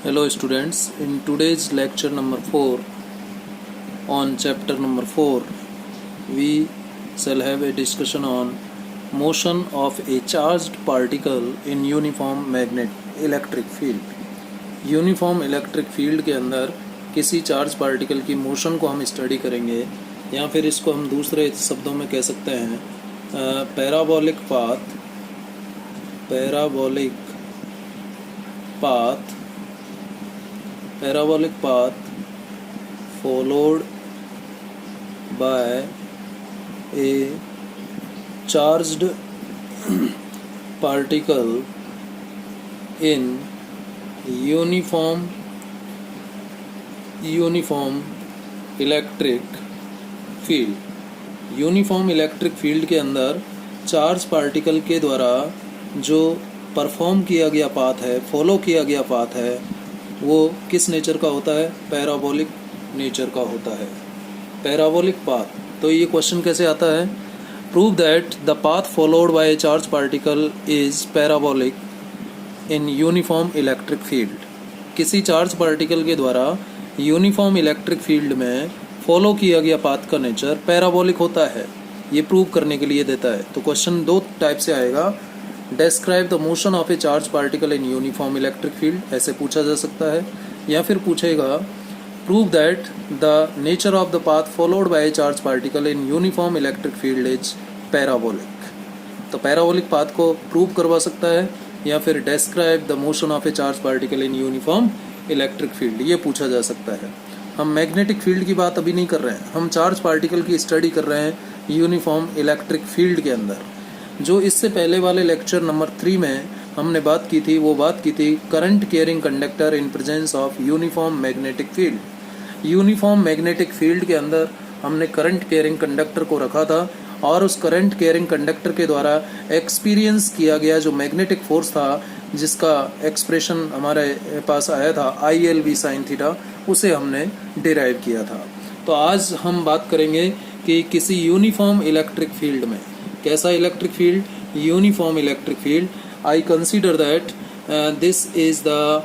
Hello students, in today's lecture number 4 on chapter number 4 we shall have a discussion on motion of a charged particle in uniform magnet electric field. Uniform electric field के अंदर किसी charge particle की motion को हम study करेंगे या फिर इसको हम दूसरे शब्दों में कह सकते हैं parabolic path followed by a charged particle in uniform electric field. Uniform electric field के अंदर चार्ज पार्टिकल के द्वारा जो परफॉर्म किया गया पाथ है, फॉलो किया गया पाथ है, वो किस नेचर का होता है? पैराबोलिक नेचर का होता है. Parabolic path. तो ये क्वेश्चन कैसे आता है? Prove that the path followed bye A charge particle is parabolic in uniform electric field. किसी चार्ज पार्टिकल के द्वारा यूनिफॉर्म इलेक्ट्रिक फील्ड में फॉलो किया गया पाथ का नेचर पैराबोलिक होता है. ये प्रूव करने के लिए देता है. तो क्वेश्चन दो टाइप से आएगा. Describe the motion of A charge particle in uniform electric field, ऐसे पूछा जा सकता है. या फिर पूछेगा prove that the nature of the path followed bye A charge particle in uniform electric field is parabolic. तो पैराबोलिक पाथ को प्रूव करवा सकता है या फिर describe the motion of A charge particle in uniform electric field, ये पूछा जा सकता है. हम मैग्नेटिक फील्ड की बात अभी नहीं कर रहे हैं, हम चार्ज पार्टिकल की स्टडी कर रहे हैं यूनिफॉर्म इलेक्ट्रिक फील्ड के अंदर. जो इससे पहले वाले लेक्चर नंबर 3 में हमने बात की थी, वो बात की थी current carrying conductor in presence of uniform magnetic field. Uniform magnetic field के अंदर हमने करंट कैरिंग कंडक्टर को रखा था और उस करंट कैरिंग कंडक्टर के द्वारा एक्सपीरियंस किया गया जो मैग्नेटिक फोर्स था, जिसका एक्सप्रेशन हमारे पास आया था ILV sin थीटा, उसे हमने डिराइव किया था. तो आज हम बात करेंगे कि किसी यूनिफॉर्म इलेक्ट्रिक फील्ड में, कैसा electric field? Uniform electric field. I consider that this is the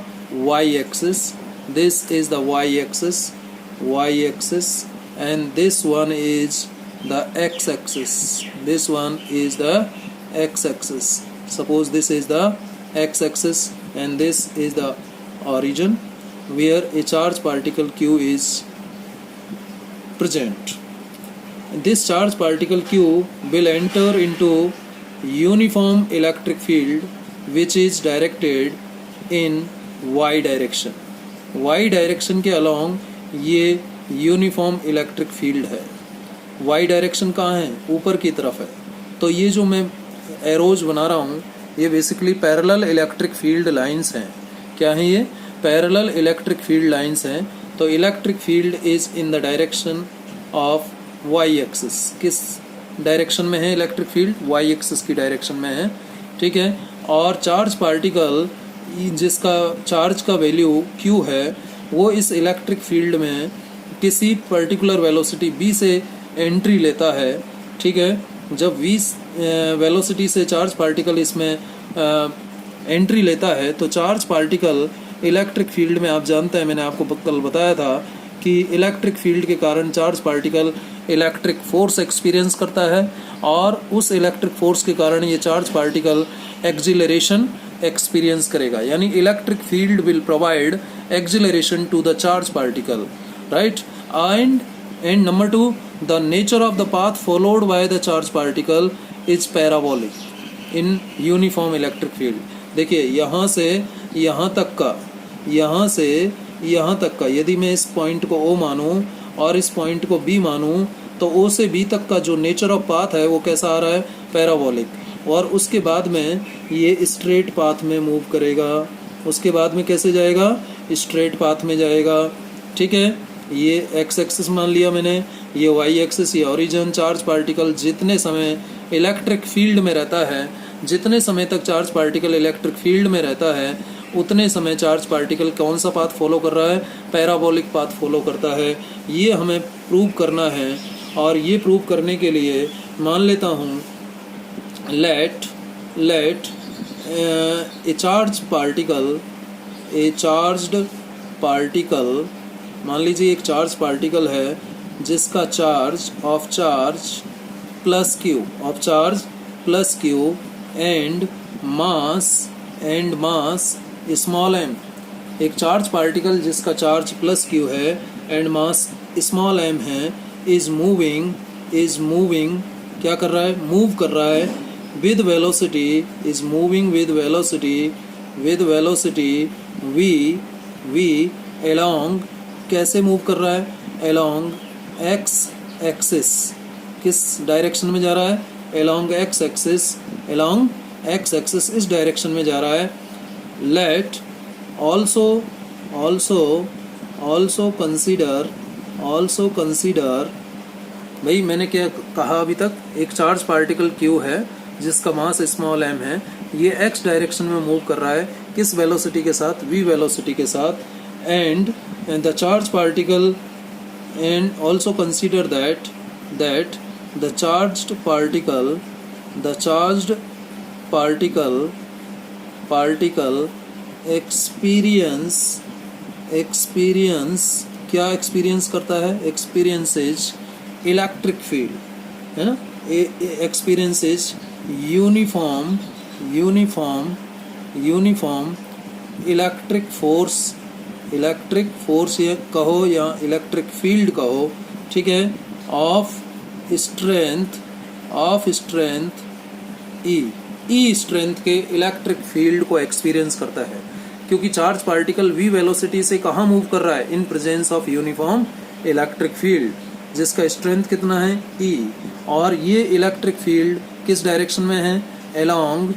y axis, this is the y axis and this one is the x axis, this one is the x axis. Suppose this is the x axis and this is the origin where a charge particle q is present. This charge particle q will enter into uniform electric field which is directed in y direction. y direction के along ये uniform electric field है. y direction कहाँ है? ऊपर की तरफ है. तो ये जो मैं एरोज बना रहा हूँ ये basically parallel electric field lines हैं. क्या है ये? पैरेलल इलेक्ट्रिक फील्ड लाइंस हैं. तो electric field is in the direction of y axis. किस डायरेक्शन में है इलेक्ट्रिक फील्ड? y एक्सिस की डायरेक्शन में है. ठीक है. और चार्ज पार्टिकल जिसका चार्ज का वैल्यू q है, वो इस इलेक्ट्रिक फील्ड में किसी पर्टिकुलर वेलोसिटी v से एंट्री लेता है. ठीक है. जब v वेलोसिटी से चार्ज पार्टिकल इसमें एंट्री लेता है तो चार्ज पार्टिकल इलेक्ट्रिक फील्ड में, आप जानते हैं मैंने आपको कल बताया था कि इलेक्ट्रिक फील्ड के कारण charge particle electric force experience करता है और उस इलेक्ट्रिक फोर्स के कारण ये चार्ज पार्टिकल एक्सिलरेशन एक्सपीरियंस करेगा. यानी electric field will provide acceleration to the charge particle, right. And number 2, the nature of the path followed by the charge particle is parabolic in uniform electric field. देखिए यहाँ से यहाँ तक का, यहाँ से यहाँ तक का, यदि मैं इस पॉइंट को O मानूँ और इस पॉइंट को B मानूँ तो O से B तक का जो नेचर ऑफ पाथ है वो कैसा आ रहा है? पैराबोलिक. और उसके बाद में ये स्ट्रेट पाथ में मूव करेगा. उसके बाद में कैसे जाएगा? स्ट्रेट पाथ में जाएगा. ठीक है. ये x एक्सिस मान लिया मैंने, ये y एक्सिस, ये ओरिजिन. चार्ज पार्टिकल जितने समय इलेक्ट्रिक फील्ड में रहता है, जितने समय तक चार्ज पार्टिकल इलेक्ट्रिक फील्ड में रहता है, उतने समय चार्ज पार्टिकल कौन सा पाथ फॉलो कर रहा है? पैराबोलिक पाथ फॉलो करता है. ये हमें प्रूव करना है और ये प्रूव करने के लिए मान लेता हूँ let a charge particle a charged particle, मान लीजिए एक चार्ज पार्टिकल है जिसका charge of charge plus q and mass small m. एक चार्ज पार्टिकल जिसका चार्ज प्लस क्यू है एंड मास स्मॉल एम है, इज मूविंग क्या कर रहा है, मूव कर रहा है with velocity, is moving with velocity v along, कैसे मूव कर रहा है, along x एक्सिस, किस डायरेक्शन में जा रहा है, along x एक्सिस इस डायरेक्शन में जा रहा है। let also consider भाई मैंने क्या कहा अभी तक, एक चार्ज पार्टिकल Q है जिसका मास स्मॉल m है, ये x डायरेक्शन में मूव कर रहा है, किस वेलोसिटी के साथ, v वेलोसिटी के साथ, and the charge particle, and also consider that the charged particle experience क्या एक्सपीरियंस करता है, एक्सपीरियंसेज इलेक्ट्रिक फील्ड, है ना, एक्सपीरियंसेज यूनिफॉर्म इलेक्ट्रिक फोर्स ये कहो या इलेक्ट्रिक फील्ड कहो, ठीक है, ऑफ स्ट्रेंथ ई स्ट्रेंथ के इलेक्ट्रिक फील्ड को एक्सपीरियंस करता है, क्योंकि चार्ज पार्टिकल v वेलोसिटी से कहाँ मूव कर रहा है, in presence of uniform electric field जिसका स्ट्रेंथ कितना है E, और ये इलेक्ट्रिक फील्ड किस डायरेक्शन में है, along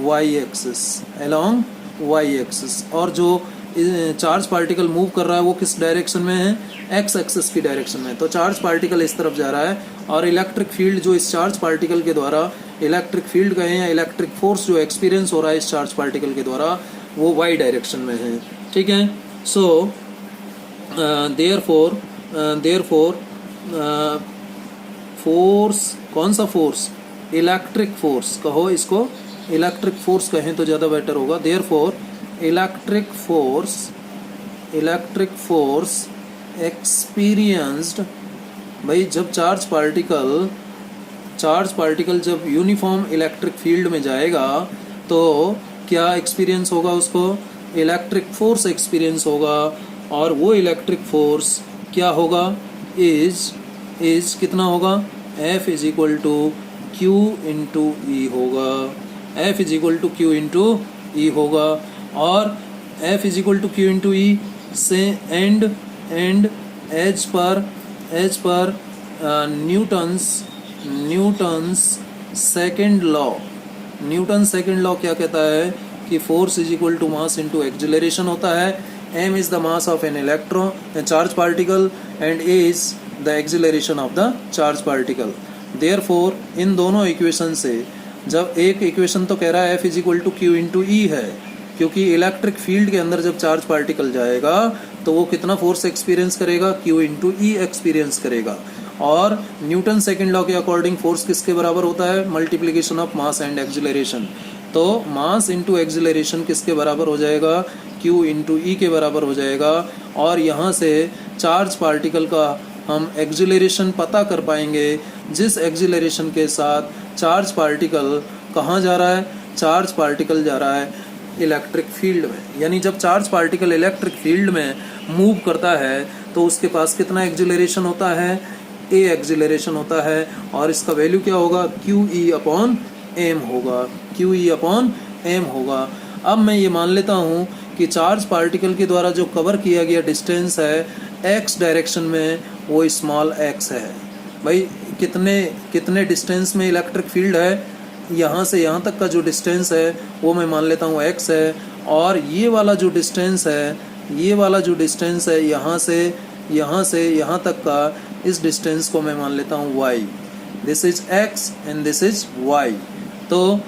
y एक्सिस, और जो चार्ज पार्टिकल मूव कर रहा है वो किस डायरेक्शन में है, x एक्सिस की डायरेक्शन में। तो चार्ज पार्टिकल इस तरफ जा रहा है और इलेक्ट्रिक फील्ड जो इस चार्ज पार्टिकल के द्वारा, इलेक्ट्रिक फील्ड कहें या इलेक्ट्रिक फोर्स जो एक्सपीरियंस हो रहा है इस चार्ज पार्टिकल के द्वारा, वो y डायरेक्शन में है, ठीक है। सो देयरफॉर फोर्स, कौन सा फोर्स, इलेक्ट्रिक फोर्स कहो, इसको इलेक्ट्रिक फोर्स कहें तो ज़्यादा बेटर होगा। देयरफॉर इलेक्ट्रिक फोर्स एक्सपीरियंस्ड, भाई जब चार्ज पार्टिकल जब यूनिफॉर्म इलेक्ट्रिक फील्ड में जाएगा तो क्या एक्सपीरियंस होगा उसको, इलेक्ट्रिक फोर्स एक्सपीरियंस होगा, और वो इलेक्ट्रिक फोर्स क्या होगा, इज कितना होगा, F is equal to Q into e होगा, F is equal to Q into e होगा, और F is equal to Q into e से and as per Newton's second law क्या कहता है कि force is equal to mass into acceleration होता है। m is the mass of an electron, a charge particle, and a is the acceleration of the charge particle. Therefore इन दोनों equation से, जब एक इक्वेशन तो कह रहा है F is equal to Q into e है, क्योंकि इलेक्ट्रिक फील्ड के अंदर जब चार्ज पार्टिकल जाएगा तो वो कितना फोर्स एक्सपीरियंस करेगा, Q इंटू ई एक्सपीरियंस करेगा, और न्यूटन सेकेंड लॉ के अकॉर्डिंग फोर्स किसके बराबर होता है, multiplication of mass and acceleration. तो मास इंटू एक्सिलरेशन किसके बराबर हो जाएगा, Q इंटू ई के बराबर हो जाएगा, और यहाँ से चार्ज पार्टिकल का हम एक्सिलरेशन पता कर पाएंगे, जिस एक्सिलरेशन के साथ चार्ज पार्टिकल कहाँ जा रहा है, चार्ज पार्टिकल जा रहा है इलेक्ट्रिक फील्ड में। यानी जब चार्ज पार्टिकल इलेक्ट्रिक फील्ड में मूव करता है तो उसके पास कितना एक्सिलरेशन होता है, a एक्सिलरेशन होता है, और इसका वैल्यू क्या होगा, QE अपॉन m होगा, QE अपॉन m होगा। अब मैं ये मान लेता हूँ कि चार्ज पार्टिकल के द्वारा जो कवर किया गया डिस्टेंस है x डायरेक्शन में, वो स्मॉल x है। भाई कितने डिस्टेंस में इलेक्ट्रिक फील्ड है, यहाँ से यहाँ तक का जो डिस्टेंस है वो मैं मान लेता हूँ x है, और ये वाला जो डिस्टेंस है यहाँ से यहाँ तक का, इस डिस्टेंस को मैं मान लेता हूँ y। This is x and this is y। तो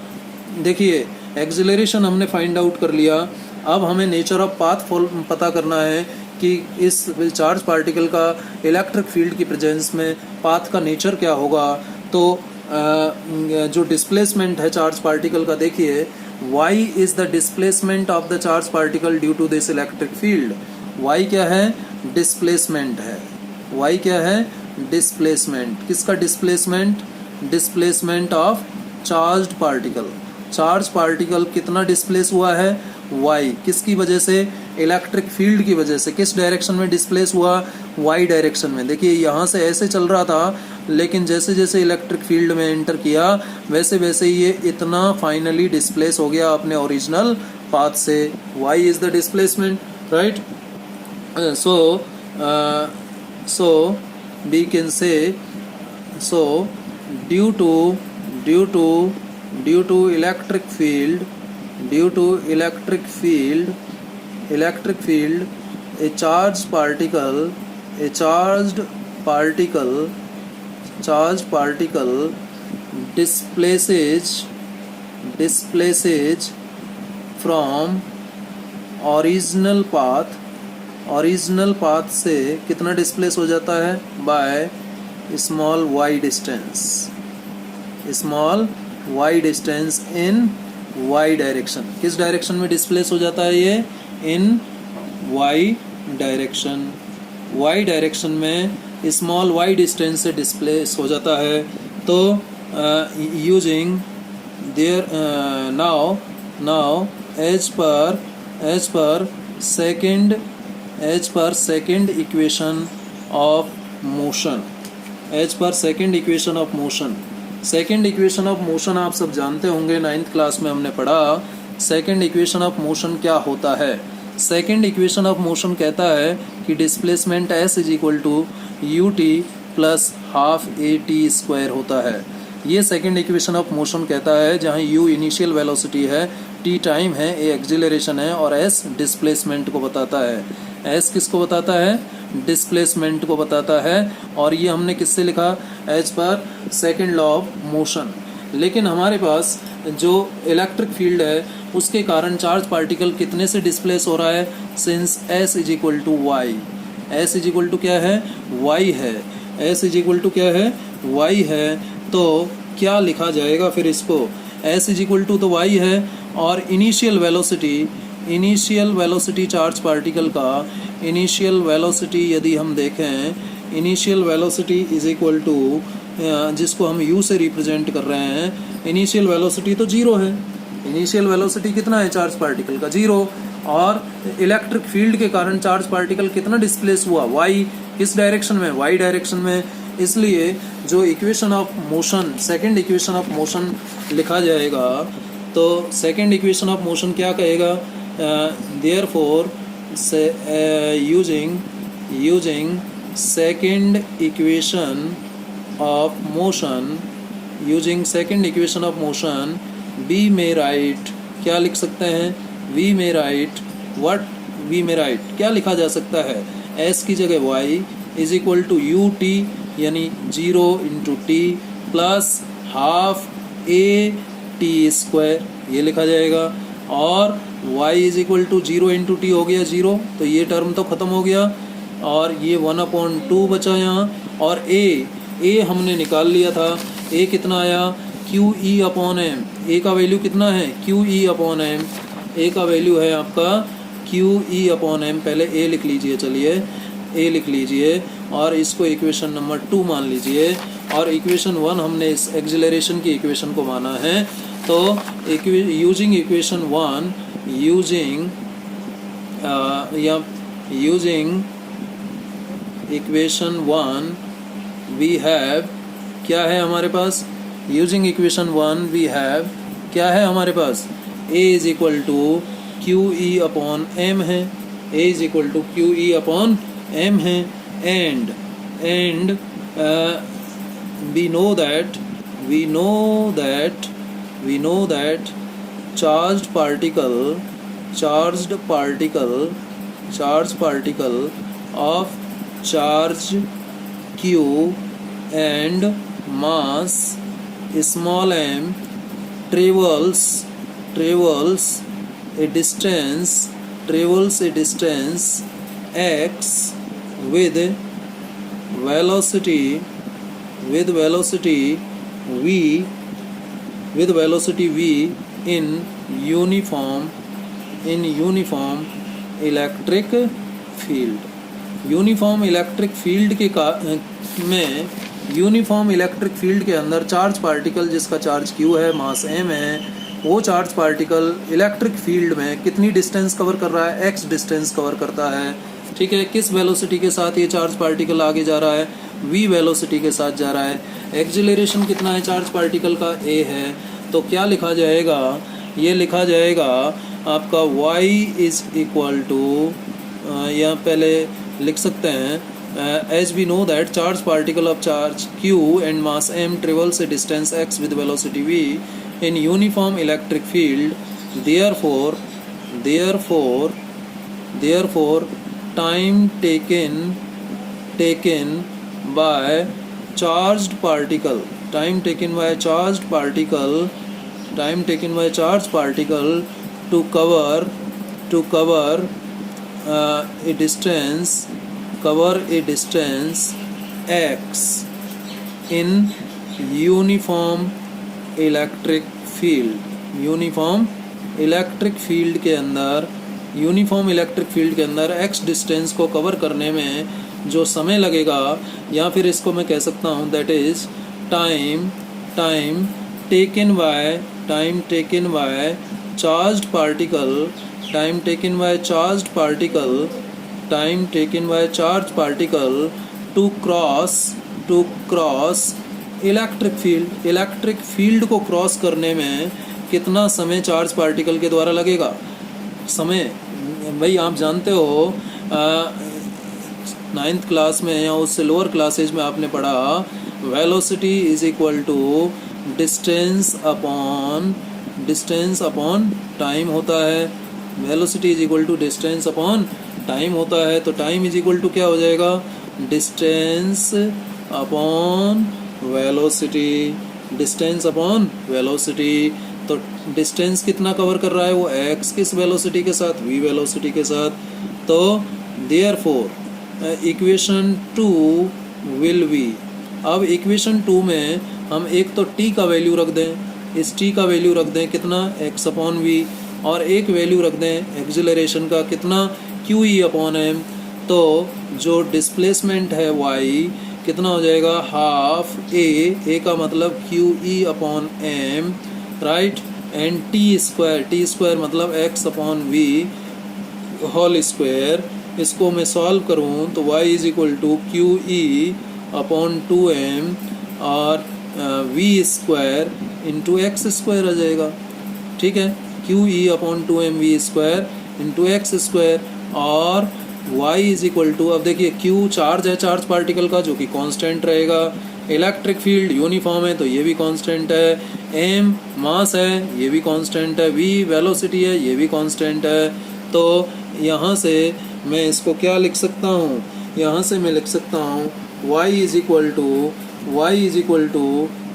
देखिए एक्सिलरेशन हमने फाइंड आउट कर लिया। अब हमें नेचर ऑफ पाथ पता करना है कि इस चार्ज पार्टिकल का इलेक्ट्रिक फील्ड की प्रेजेंस में पाथ का नेचर क्या होगा। तो जो डिस्प्लेसमेंट है चार्ज पार्टिकल का, देखिए y is the displacement of the charged particle due to this electric field. y क्या है? डिस्प्लेसमेंट है. y क्या है? डिस्प्लेसमेंट. किसका displacement? Displacement of charged particle. Charge particle कितना डिस्प्लेस हुआ है? y. किसकी वजह से? इलेक्ट्रिक फील्ड की वजह से. किस डायरेक्शन में डिस्प्लेस हुआ? y डायरेक्शन में. देखिए यहाँ से ऐसे चल रहा था, लेकिन जैसे जैसे इलेक्ट्रिक फील्ड में एंटर किया वैसे वैसे ये इतना फाइनली डिस्प्लेस हो गया अपने ओरिजिनल पाथ से. y is the displacement, right? so we can say, so due to electric field, a charged particle displaces from original path से कितना डिस्प्लेस हो जाता है? By small y distance in y direction. किस direction में displace हो जाता है ये? इन y डायरेक्शन में स्मॉल y डिस्टेंस से डिस्प्लेस हो जाता है. तो using there now as per second equation of motion. Second equation of motion आप सब जानते होंगे, 9th क्लास में हमने पढ़ा. सेकंड इक्वेशन ऑफ मोशन क्या होता है? सेकंड इक्वेशन ऑफ मोशन कहता है कि displacement s is equal to ut plus half at² होता है. ये सेकंड इक्वेशन ऑफ मोशन कहता है, जहाँ u इनिशियल वेलोसिटी है, t टाइम है, a एक्सिलरेशन है और s डिस्प्लेसमेंट को बताता है. s किसको बताता है? डिस्प्लेसमेंट को बताता है. और ये हमने किससे लिखा? As per second law of motion. लेकिन हमारे पास जो इलेक्ट्रिक फील्ड है उसके कारण चार्ज पार्टिकल कितने से डिस्प्लेस हो रहा है? Since s is equal to y. s is equal to क्या है? y है. s इज इक्वल टू क्या है? y है. तो क्या लिखा जाएगा फिर इसको? s इज इक्वल टू तो y है, और इनिशियल वेलोसिटी चार्ज पार्टिकल का इनिशियल वेलोसिटी यदि हम देखें, initial velocity is equal to, जिसको हम u से रिप्रेजेंट कर रहे हैं, इनिशियल वेलोसिटी तो 0 है. इनिशियल वेलोसिटी कितना है चार्ज पार्टिकल का? 0. और इलेक्ट्रिक फील्ड के कारण चार्ज पार्टिकल कितना डिस्प्लेस हुआ? y. किस डायरेक्शन में? y डायरेक्शन में. इसलिए जो equation of motion, second equation of motion लिखा जाएगा, तो सेकंड इक्वेशन ऑफ मोशन क्या कहेगा? Therefore using second equation of motion, we may write, क्या लिख सकते हैं? वी मे राइट क्या लिखा जा सकता है? s की जगह y is equal to ut यानी 0 into t plus half at², ये लिखा जाएगा. और y is equal to 0 t टी हो गया 0, तो ये टर्म तो ख़त्म हो गया, और ये 1/2 बचा यहाँ. और a हमने निकाल लिया था. a कितना आया? QE/m. a का वैल्यू कितना है? QE/m. a का वैल्यू है आपका QE/m. पहले a लिख लीजिए, चलिए a लिख लीजिए, और इसको इक्वेशन नंबर 2 मान लीजिए. और इक्वेशन 1 हमने इस एक्सिलरेशन की इक्वेशन को माना है. तो यूजिंग इक्वेशन 1 वी हैव, क्या है हमारे पास? यूजिंग इक्वेशन 1 वी हैव, क्या है हमारे पास? a is equal to QE/m है. a is equal to QE/m है. And we know that charged particle of charge q and mass small m travels a distance x with velocity v in uniform electric field. Uniform electric field में uniform electric field के अंदर charge particle जिसका charge q है, मास m है, वो charge particle electric field में कितनी distance cover कर रहा है? x डिस्टेंस कवर करता है। ठीक है, किस वेलोसिटी के साथ ये चार्ज पार्टिकल आगे जा रहा है? v वेलोसिटी के साथ जा रहा है। एक्सेलरेशन कितना है चार्ज पार्टिकल का? a है। तो क्या लिखा जाएगा? ये लिखा जाएगा आपका y इज इक्वल टू, या पहले लिख सकते हैं as we know that charge particle of charge q and mass m travels a distance x with velocity v in uniform electric field, therefore time taken by charged particle to cover a distance x in uniform electric field। Uniform electric field के अंदर x distance को cover करने में जो समय लगेगा, या फिर इसको मैं कह सकता हूँ that is time taken by charged particle to cross electric field को क्रॉस करने में कितना समय चार्ज पार्टिकल के द्वारा लगेगा? समय भाई आप जानते हो, 9th क्लास में या उससे लोअर क्लासेज में आपने पढ़ा velocity is equal to distance upon time होता है। Velocity is equal to distance upon time होता है। तो टाइम इज इक्वल टू क्या हो जाएगा? Distance upon velocity. तो डिस्टेंस कितना कवर कर रहा है वो? x किस वेलोसिटी के साथ? v वेलोसिटी के साथ। तो देयरफॉर इक्वेशन 2 विल बी, अब इक्वेशन 2 में हम एक तो t का वैल्यू रख दें, इस t का वैल्यू रख दें कितना? x अपॉन v, और एक वैल्यू रख दें एक्सेलरेशन का कितना? QE upon m। तो जो डिस्प्लेसमेंट है y कितना हो जाएगा? हाफ a का मतलब QE upon m, right, and t square मतलब x upon v whole square. इसको मैं सॉल्व करूँ तो y is equal to QE upon 2m और v square into x square आ जाएगा। ठीक है, QE upon 2m v square into x square, और y इज इक्वल टू, अब देखिए q चार्ज है चार्ज पार्टिकल का जो कि कांस्टेंट रहेगा, इलेक्ट्रिक फील्ड यूनिफॉर्म है तो ये भी कांस्टेंट है, m मास है ये भी कांस्टेंट है, v वेलोसिटी है ये भी कांस्टेंट है। तो यहाँ से मैं इसको क्या लिख सकता हूँ? यहाँ से मैं लिख सकता हूँ y is equal to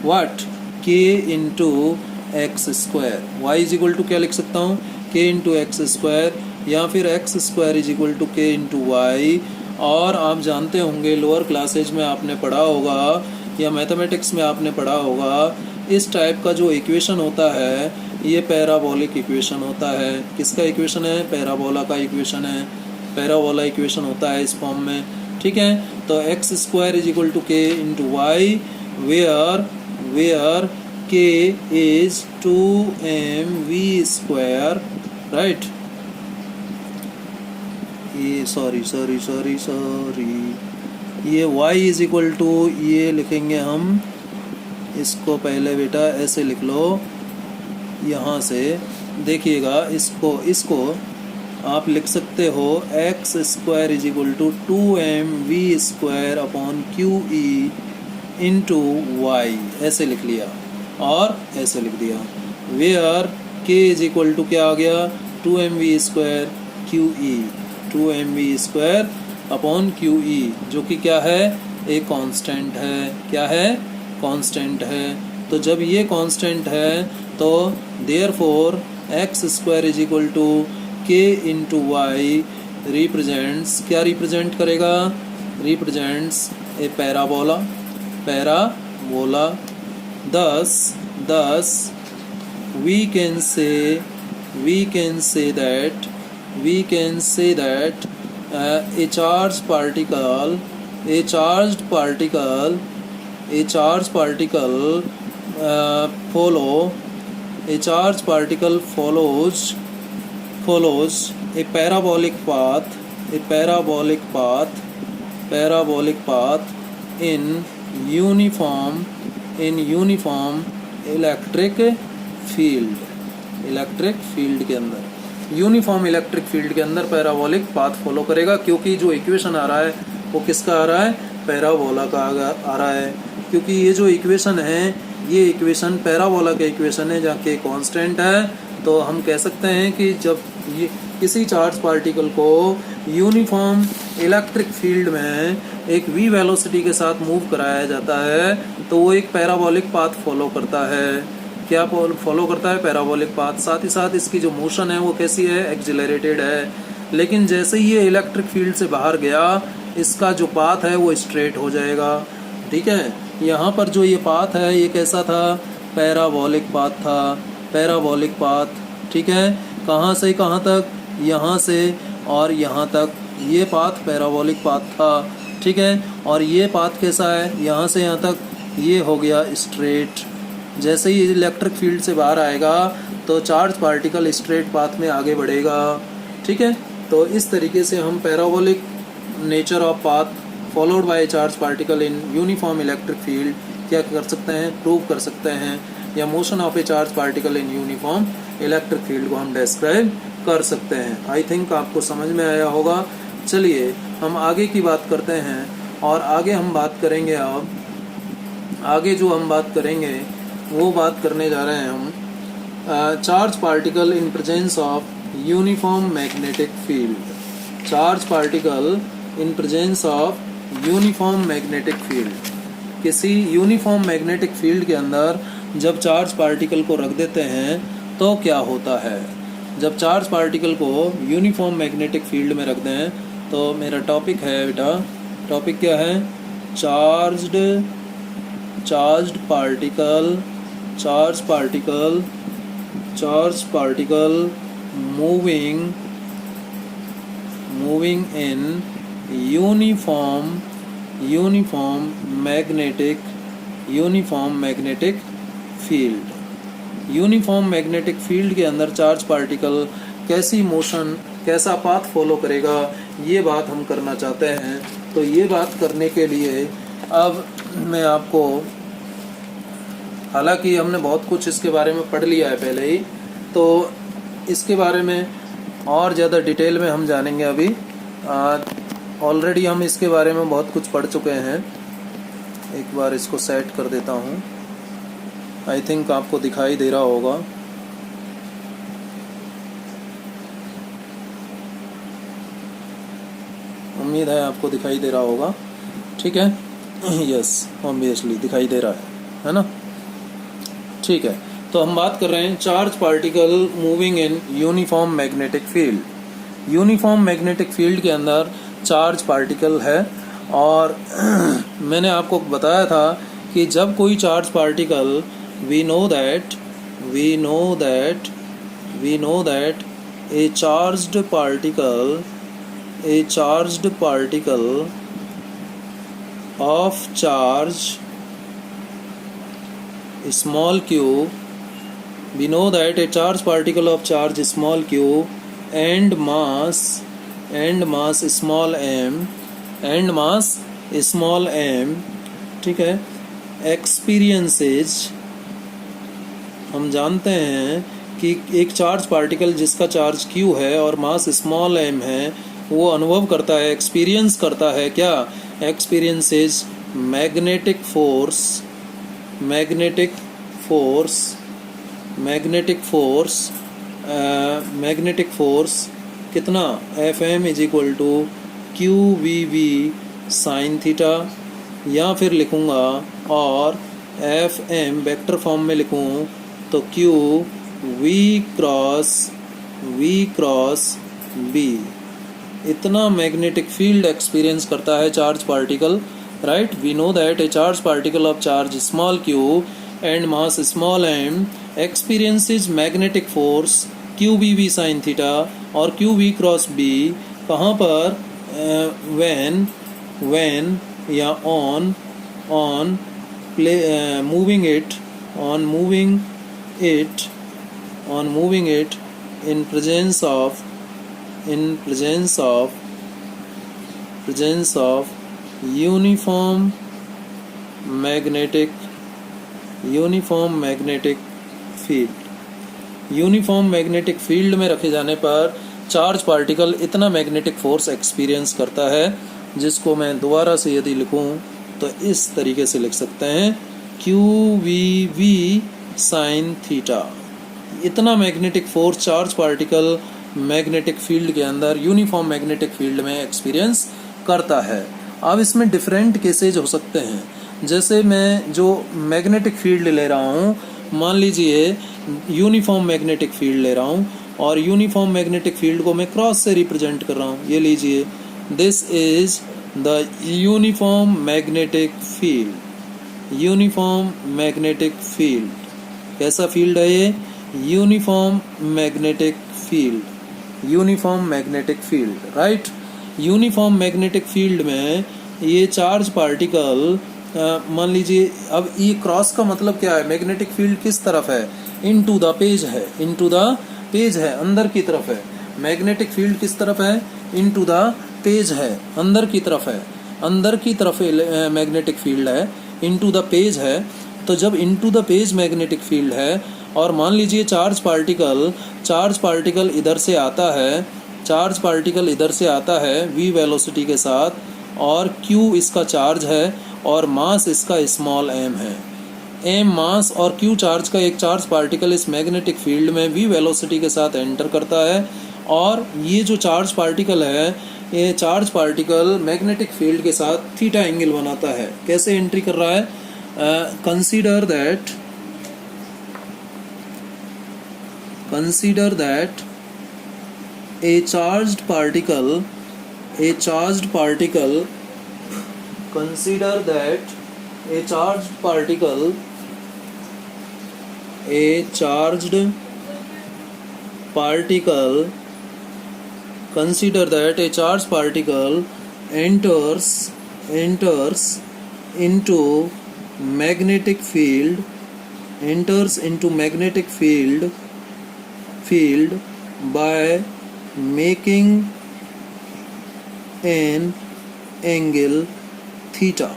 what? k into x square. y is equal to क्या लिख सकता हूँ? k इंटू एक्स स्क्वायर, या फिर x square is equal to k into y. और आप जानते होंगे लोअर क्लासेज में आपने पढ़ा होगा या मैथमेटिक्स में आपने पढ़ा होगा, इस टाइप का जो इक्वेशन होता है ये पैराबोलिक इक्वेशन होता है। किसका इक्वेशन है? पैराबोला का इक्वेशन है। पैराबोला इक्वेशन होता है इस फॉर्म में। ठीक है, तो x square is equal to k into y, where k is 2mv square, right. ये सॉरी ये y इज इक्वल टू, ये लिखेंगे हम, इसको पहले बेटा ऐसे लिख लो, यहाँ से देखिएगा, इसको आप लिख सकते हो x square is equal to 2mv square upon QE into y, ऐसे लिख लिया और ऐसे लिख दिया। Where k is equal to क्या आ गया? 2mv square QE, 2mv square upon QE, जो कि क्या है? एक कांस्टेंट है। क्या है? कांस्टेंट है। तो जब ये कांस्टेंट है तो therefore x square is equal to k into y represents, क्या रिप्रेजेंट करेगा? Represents a parabola. Thus we can say we can say that a charged particle follows a parabolic path in uniform electric field के अंदर uniform electric field के अंदर parabolic path follow करेगा, क्योंकि जो equation आ रहा है वो किसका आ रहा है, पैराबोला का आ रहा है। क्योंकि ये जो इक्वेशन है ये इक्वेशन पैराबोला का इक्वेशन है जहाँ के कांस्टेंट है। तो हम कह सकते हैं कि जब ये किसी चार्ज पार्टिकल को यूनिफॉर्म इलेक्ट्रिक फील्ड में एक v वेलोसिटी के साथ मूव कराया जाता है तो वो एक पैराबोलिक पाथ फॉलो करता है। क्या फॉलो करता है, पैराबोलिक पाथ। साथ ही साथ इसकी जो मोशन है वो कैसी है, एक्सिलरेटेड है। लेकिन जैसे ही ये इलेक्ट्रिक फील्ड से बाहर गया इसका जो पाथ है वो स्ट्रेट हो जाएगा। ठीक है, यहाँ पर जो ये पाथ है ये कैसा था, पैराबोलिक पाथ था, पैराबोलिक पाथ। ठीक है, कहाँ से कहाँ तक, यहाँ से और यहाँ तक ये पाथ पैराबोलिक पाथ था। ठीक है, और ये पाथ कैसा है, यहाँ से यहाँ तक ये हो गया स्ट्रेट। जैसे ही इलेक्ट्रिक फील्ड से बाहर आएगा तो चार्ज पार्टिकल स्ट्रेट पाथ में आगे बढ़ेगा। ठीक है, तो इस तरीके से हम parabolic nature of path followed by charge particle in uniform electric field क्या कर सकते हैं, प्रूव कर सकते हैं, या motion of A charge particle in uniform electric field को हम डिस्क्राइब कर सकते हैं। आई थिंक आपको समझ में आया होगा। चलिए हम आगे की बात करते हैं, और आगे हम बात करेंगे, अब आगे जो हम बात करेंगे वो बात करने जा रहे हैं हम charge particle in presence of uniform magnetic field. Charge particle in presence of uniform magnetic field. किसी यूनिफॉर्म मैग्नेटिक फील्ड के अंदर जब चार्ज पार्टिकल को रख देते हैं तो क्या होता है। जब चार्ज पार्टिकल को यूनिफॉर्म मैग्नेटिक फील्ड में रख दें तो मेरा टॉपिक है बेटा, टॉपिक क्या है, charged particle moving in uniform magnetic field. Uniform magnetic field के अंदर चार्ज पार्टिकल कैसी मोशन, कैसा पाथ फॉलो करेगा, ये बात हम करना चाहते हैं। तो ये बात करने के लिए अब मैं आपको, हालांकि हमने बहुत कुछ इसके बारे में पढ़ लिया है पहले ही, तो इसके बारे में और ज़्यादा डिटेल में हम जानेंगे। अभी ऑलरेडी हम इसके बारे में बहुत कुछ पढ़ चुके हैं। एक बार इसको सेट कर देता हूँ, आई थिंक आपको दिखाई दे रहा होगा। उम्मीद है आपको दिखाई दे रहा होगा। ठीक है, यस ऑब्वियसली दिखाई दे रहा है ना। ठीक है, तो हम बात कर रहे हैं charge particle moving in uniform magnetic field. Uniform magnetic field के अंदर चार्ज पार्टिकल है, और मैंने आपको बताया था कि जब कोई charge particle we know that a charged particle of charge small q, we know that a charged particle of charge small q and mass small m, ठीक है, experiences, हम जानते हैं कि एक चार्ज पार्टिकल जिसका चार्ज q है और मास स्मॉल m है वो अनुभव करता है, एक्सपीरियंस करता है, क्या, एक्सपीरियंसेस मैग्नेटिक फोर्स कितना, Fm is equal to QVV sine theta, या फिर लिखूँगा और Fm वेक्टर फॉर्म में लिखूँ तो Q V क्रॉस B। इतना मैग्नेटिक फील्ड एक्सपीरियंस करता है charge particle, right. We know that a charge particle of charge small q and mass small m experiences magnetic force q B v sine theta और q B cross B कहाँ पर, when या on moving it in presence of uniform magnetic field। Uniform magnetic field में रखे जाने पर charge particle इतना magnetic force experience करता है, जिसको मैं दोबारा से यदि लिखूं तो इस तरीके से लिख सकते हैं, Q v v sine theta. इतना magnetic force charge particle magnetic field के अंदर यूनिफॉर्म मैग्नेटिक फील्ड में एक्सपीरियंस करता है। अब इसमें डिफरेंट केसेज हो सकते हैं। जैसे मैं जो मैग्नेटिक फील्ड ले रहा हूँ, मान लीजिए यूनिफॉर्म मैग्नेटिक फील्ड ले रहा हूँ और यूनिफॉर्म मैग्नेटिक फील्ड को मैं क्रॉस से रिप्रेजेंट कर रहा हूँ। ये लीजिए, this is the uniform magnetic field. Uniform magnetic field कैसा फील्ड है ये? Uniform magnetic field. Uniform magnetic field, right. Uniform magnetic field में ये चार्ज पार्टिकल मान लीजिए, अब ये क्रॉस का मतलब क्या है? मैग्नेटिक फील्ड किस तरफ है? इनटू द पेज है, इनटू द पेज है, अंदर की तरफ है। मैग्नेटिक फील्ड किस तरफ है? इनटू द पेज है, अंदर की तरफ है, अंदर की तरफ मैग्नेटिक फील्ड है, इनटू द पेज है। तो जब into the page magnetic field है और मान लीजिए चार्ज पार्टिकल इधर से आता है, चार्ज पार्टिकल इधर से आता है v वेलोसिटी के साथ, और q इसका चार्ज है और मास इसका स्मॉल m है। m मास और q चार्ज का एक चार्ज पार्टिकल इस मैग्नेटिक फील्ड में v वेलोसिटी के साथ एंटर करता है, और ये जो चार्ज पार्टिकल है, ये चार्ज पार्टिकल मैग्नेटिक फील्ड के साथ थीटा एंगल बनाता है। कैसे एंट्री कर रहा है? Consider that a charged particle consider that a charged particle enters into magnetic field by making an angle theta.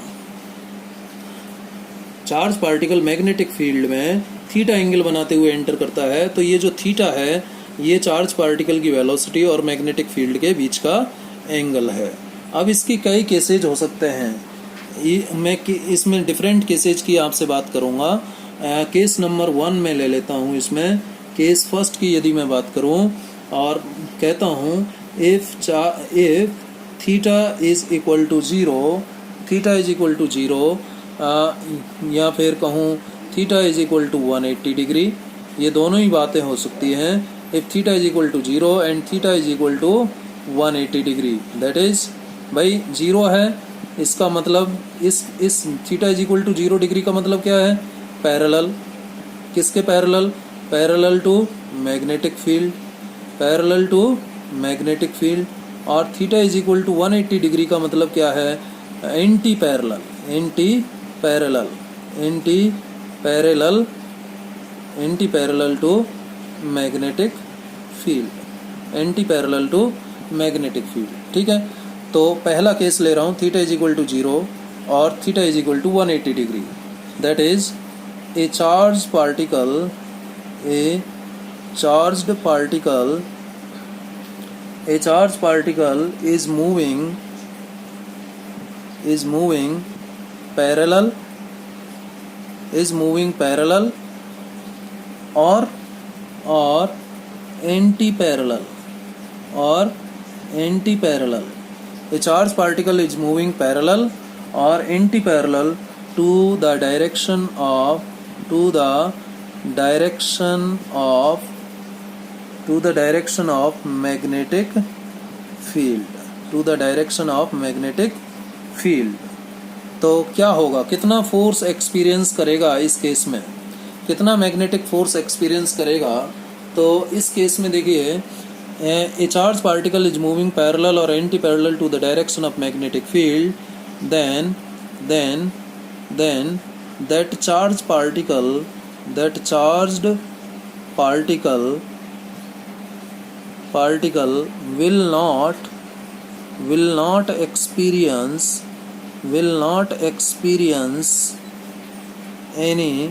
Charge particle magnetic field में थीटा एंगल बनाते हुए एंटर करता है। तो ये जो थीटा है, ये चार्ज पार्टिकल की वेलोसिटी और मैग्नेटिक फील्ड के बीच का एंगल है। अब इसकी कई केसेज हो सकते हैं। मैं इसमें डिफरेंट केसेज की आपसे बात करूंगा। केस नंबर 1 में ले लेता हूं। इसमें केस फर्स्ट की यदि मैं बात करूं और कहता हूं, if theta is equal to zero, या फिर कहूं theta is equal to 180 degree, ये दोनों ही बातें हो सकती हैं। If theta is equal to zero and theta is equal to 180 degree, that is, भाई जीरो है, इसका मतलब इस theta is equal to 0 degree का मतलब क्या है? पैरेलल। किसके parallel? Parallel to magnetic field. और theta is equal to 180 degree का मतलब क्या है? Anti parallel to magnetic field. ठीक है, तो पहला केस ले रहा हूँ, थीटा इज इक्वल टू 0 और theta is equal to 180 degree. That is a charge particle is moving parallel or anti-parallel. A charge particle is moving parallel or anti-parallel to the direction of magnetic field। तो क्या होगा? कितना force experience करेगा इस case में? कितना magnetic force experience करेगा? तो इस केस में देखिए, a charge particle is moving parallel और anti parallel to the direction of magnetic field, then that charged particle will not experience any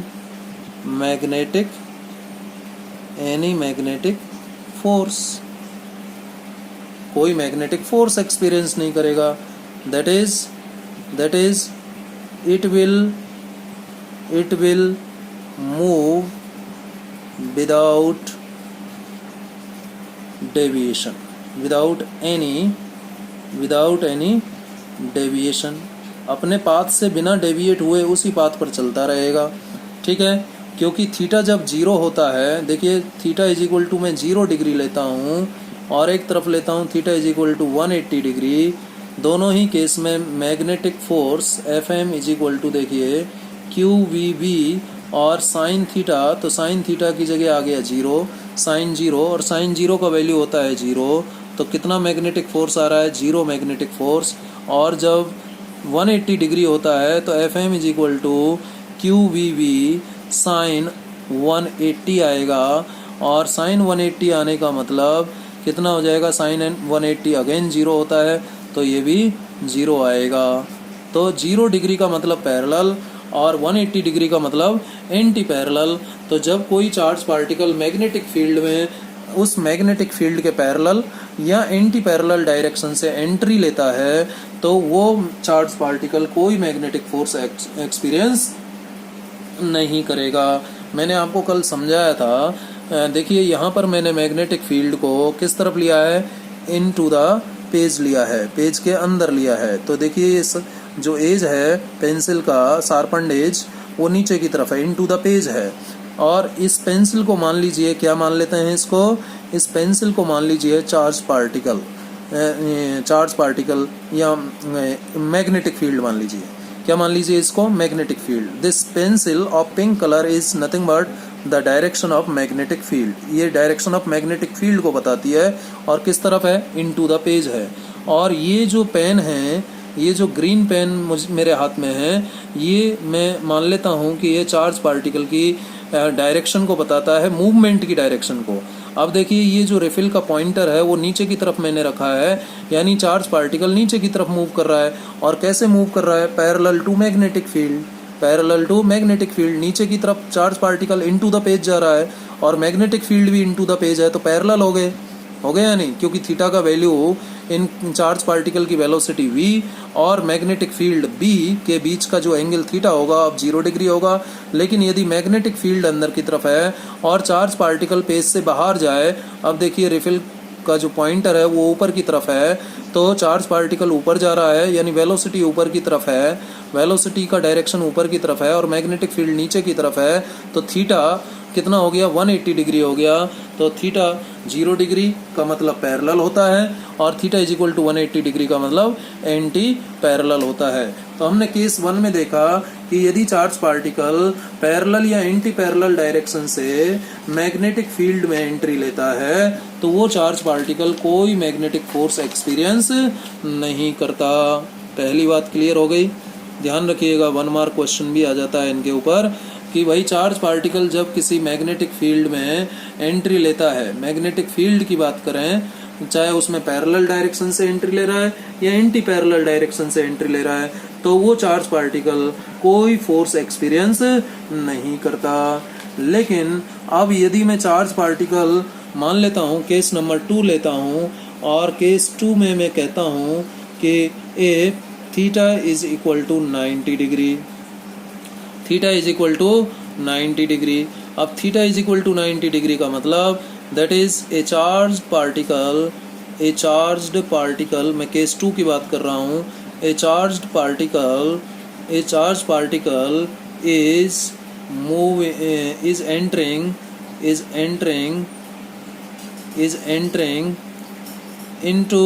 magnetic force, कोई मैग्नेटिक फोर्स एक्सपीरियंस नहीं करेगा. that is it will move without deviation, without any deviation, अपने path से बिना deviate हुए उसी path पर चलता रहेगा. ठीक है, क्योंकि थीटा जब जीरो होता है, देखिए थीटा इज इक्वल टू मैं 0 डिग्री लेता हूँ और एक तरफ लेता हूँ theta is equal to 180 degree. दोनों ही केस में magnetic force F M is equal to देखिए क्यू वी वी और साइन थीटा, तो साइन थीटा की जगह आ गया 0, साइन 0, और साइन 0 का वैल्यू होता है 0. तो कितना मैग्नेटिक फोर्स आ रहा है? 0 मैग्नेटिक फोर्स. और जब 180 डिग्री होता है तो F M is equal to q v v sine 180 आएगा. और साइन 180 आने का मतलब कितना हो जाएगा? साइन 180 अगेन 0 होता है तो ये भी 0 आएगा. तो 0 डिग्री का मतलब पैरेलल और 180 डिग्री का मतलब एंटी पैरेलल. तो जब कोई चार्ज पार्टिकल मैग्नेटिक फील्ड में उस मैग्नेटिक फील्ड के पैरेलल या एंटी पैरेलल डायरेक्शन से एंट्री लेता है तो वो चार्ज पार्टिकल कोई मैग्नेटिक फोर्स एक्सपीरियंस नहीं करेगा. मैंने आपको कल समझाया था. देखिए यहाँ पर मैंने मैग्नेटिक फील्ड को किस तरफ लिया है? इनटू द पेज लिया है, पेज के अंदर लिया है. तो देखिए इस जो एज है पेंसिल का शार्पन्ड एज वो नीचे की तरफ है, इनटू द पेज है. और इस पेंसिल को मान लीजिए, क्या मान लेते हैं इसको? इस पेंसिल को मान लीजिए चार्ज पार्टिकल या मैग्नेटिक फील्ड मान लीजिए. क्या मान लीजिए इसको? Magnetic field. This pencil of pink colour is nothing but the direction of magnetic field. ये डायरेक्शन ऑफ मैग्नेटिक फील्ड को बताती है और किस तरफ है? इनटू द पेज है. और ये जो पेन है, ये जो ग्रीन पेन मेरे हाथ में है, ये मैं मान लेता हूँ कि ये चार्ज पार्टिकल की डायरेक्शन को बताता है, मूवमेंट की डायरेक्शन को. अब देखिए ये जो रिफिल का पॉइंटर है वो नीचे की तरफ मैंने रखा है, यानी चार्ज पार्टिकल नीचे की तरफ मूव कर रहा है. और कैसे मूव कर रहा है? Parallel to magnetic field. Parallel to magnetic field, नीचे की तरफ charge particle into the page जा रहा है और मैग्नेटिक फील्ड भी इनटू द पेज है. तो पैरेलल हो गए या नहीं? क्योंकि थीटा का वैल्यू इन चार्ज पार्टिकल की वेलोसिटी v और मैग्नेटिक फील्ड b के बीच का जो एंगल थीटा होगा अब 0 डिग्री होगा. लेकिन यदि मैग्नेटिक फील्ड अंदर की तरफ है और चार्ज पार्टिकल पेज से बाहर जाए, अब देखिए रिफिल का जो पॉइंटर है वो ऊपर की तरफ है, तो चार्ज पार्टिकल ऊपर जा रहा है यानी वेलोसिटी ऊपर की तरफ है, वेलोसिटी का डायरेक्शन ऊपर की तरफ है और मैग्नेटिक फील्ड नीचे की तरफ है. तो थीटा कितना हो गया? 180 डिग्री हो गया. तो थीटा 0 डिग्री का मतलब पैरेलल होता है और theta is equal to 180 degree का मतलब एंटी पैरेलल होता है. तो हमने केस 1 में देखा कि यदि चार्ज पार्टिकल पैरेलल या एंटी पैरेलल डायरेक्शन से मैग्नेटिक फील्ड में एंट्री लेता है तो वो चार्ज पार्टिकल कोई मैग्नेटिक फोर्स एक्सपीरियंस नहीं करता. पहली बात क्लियर हो गई. ध्यान रखिएगा, 1 मार्क क्वेश्चन भी आ जाता है इनके ऊपर कि भाई चार्ज पार्टिकल जब किसी मैग्नेटिक फील्ड में एंट्री लेता है, मैग्नेटिक फील्ड की बात करें, चाहे उसमें पैरेलल डायरेक्शन से एंट्री ले रहा है या एंटी पैरेलल डायरेक्शन से एंट्री ले रहा है, तो वो चार्ज पार्टिकल कोई फोर्स एक्सपीरियंस नहीं करता. लेकिन अब यदि मैं चार्ज पार्टिकल मान लेता हूँ, केस नंबर 2 लेता हूँ और केस 2 में मैं कहता हूँ कि a theta is equal to 90 degree, theta is equal to 90 degree. अब theta is equal to 90 degree का मतलब that is a charge particle, मैं केस 2 की बात कर रहा हूँ. A charge particle is entering into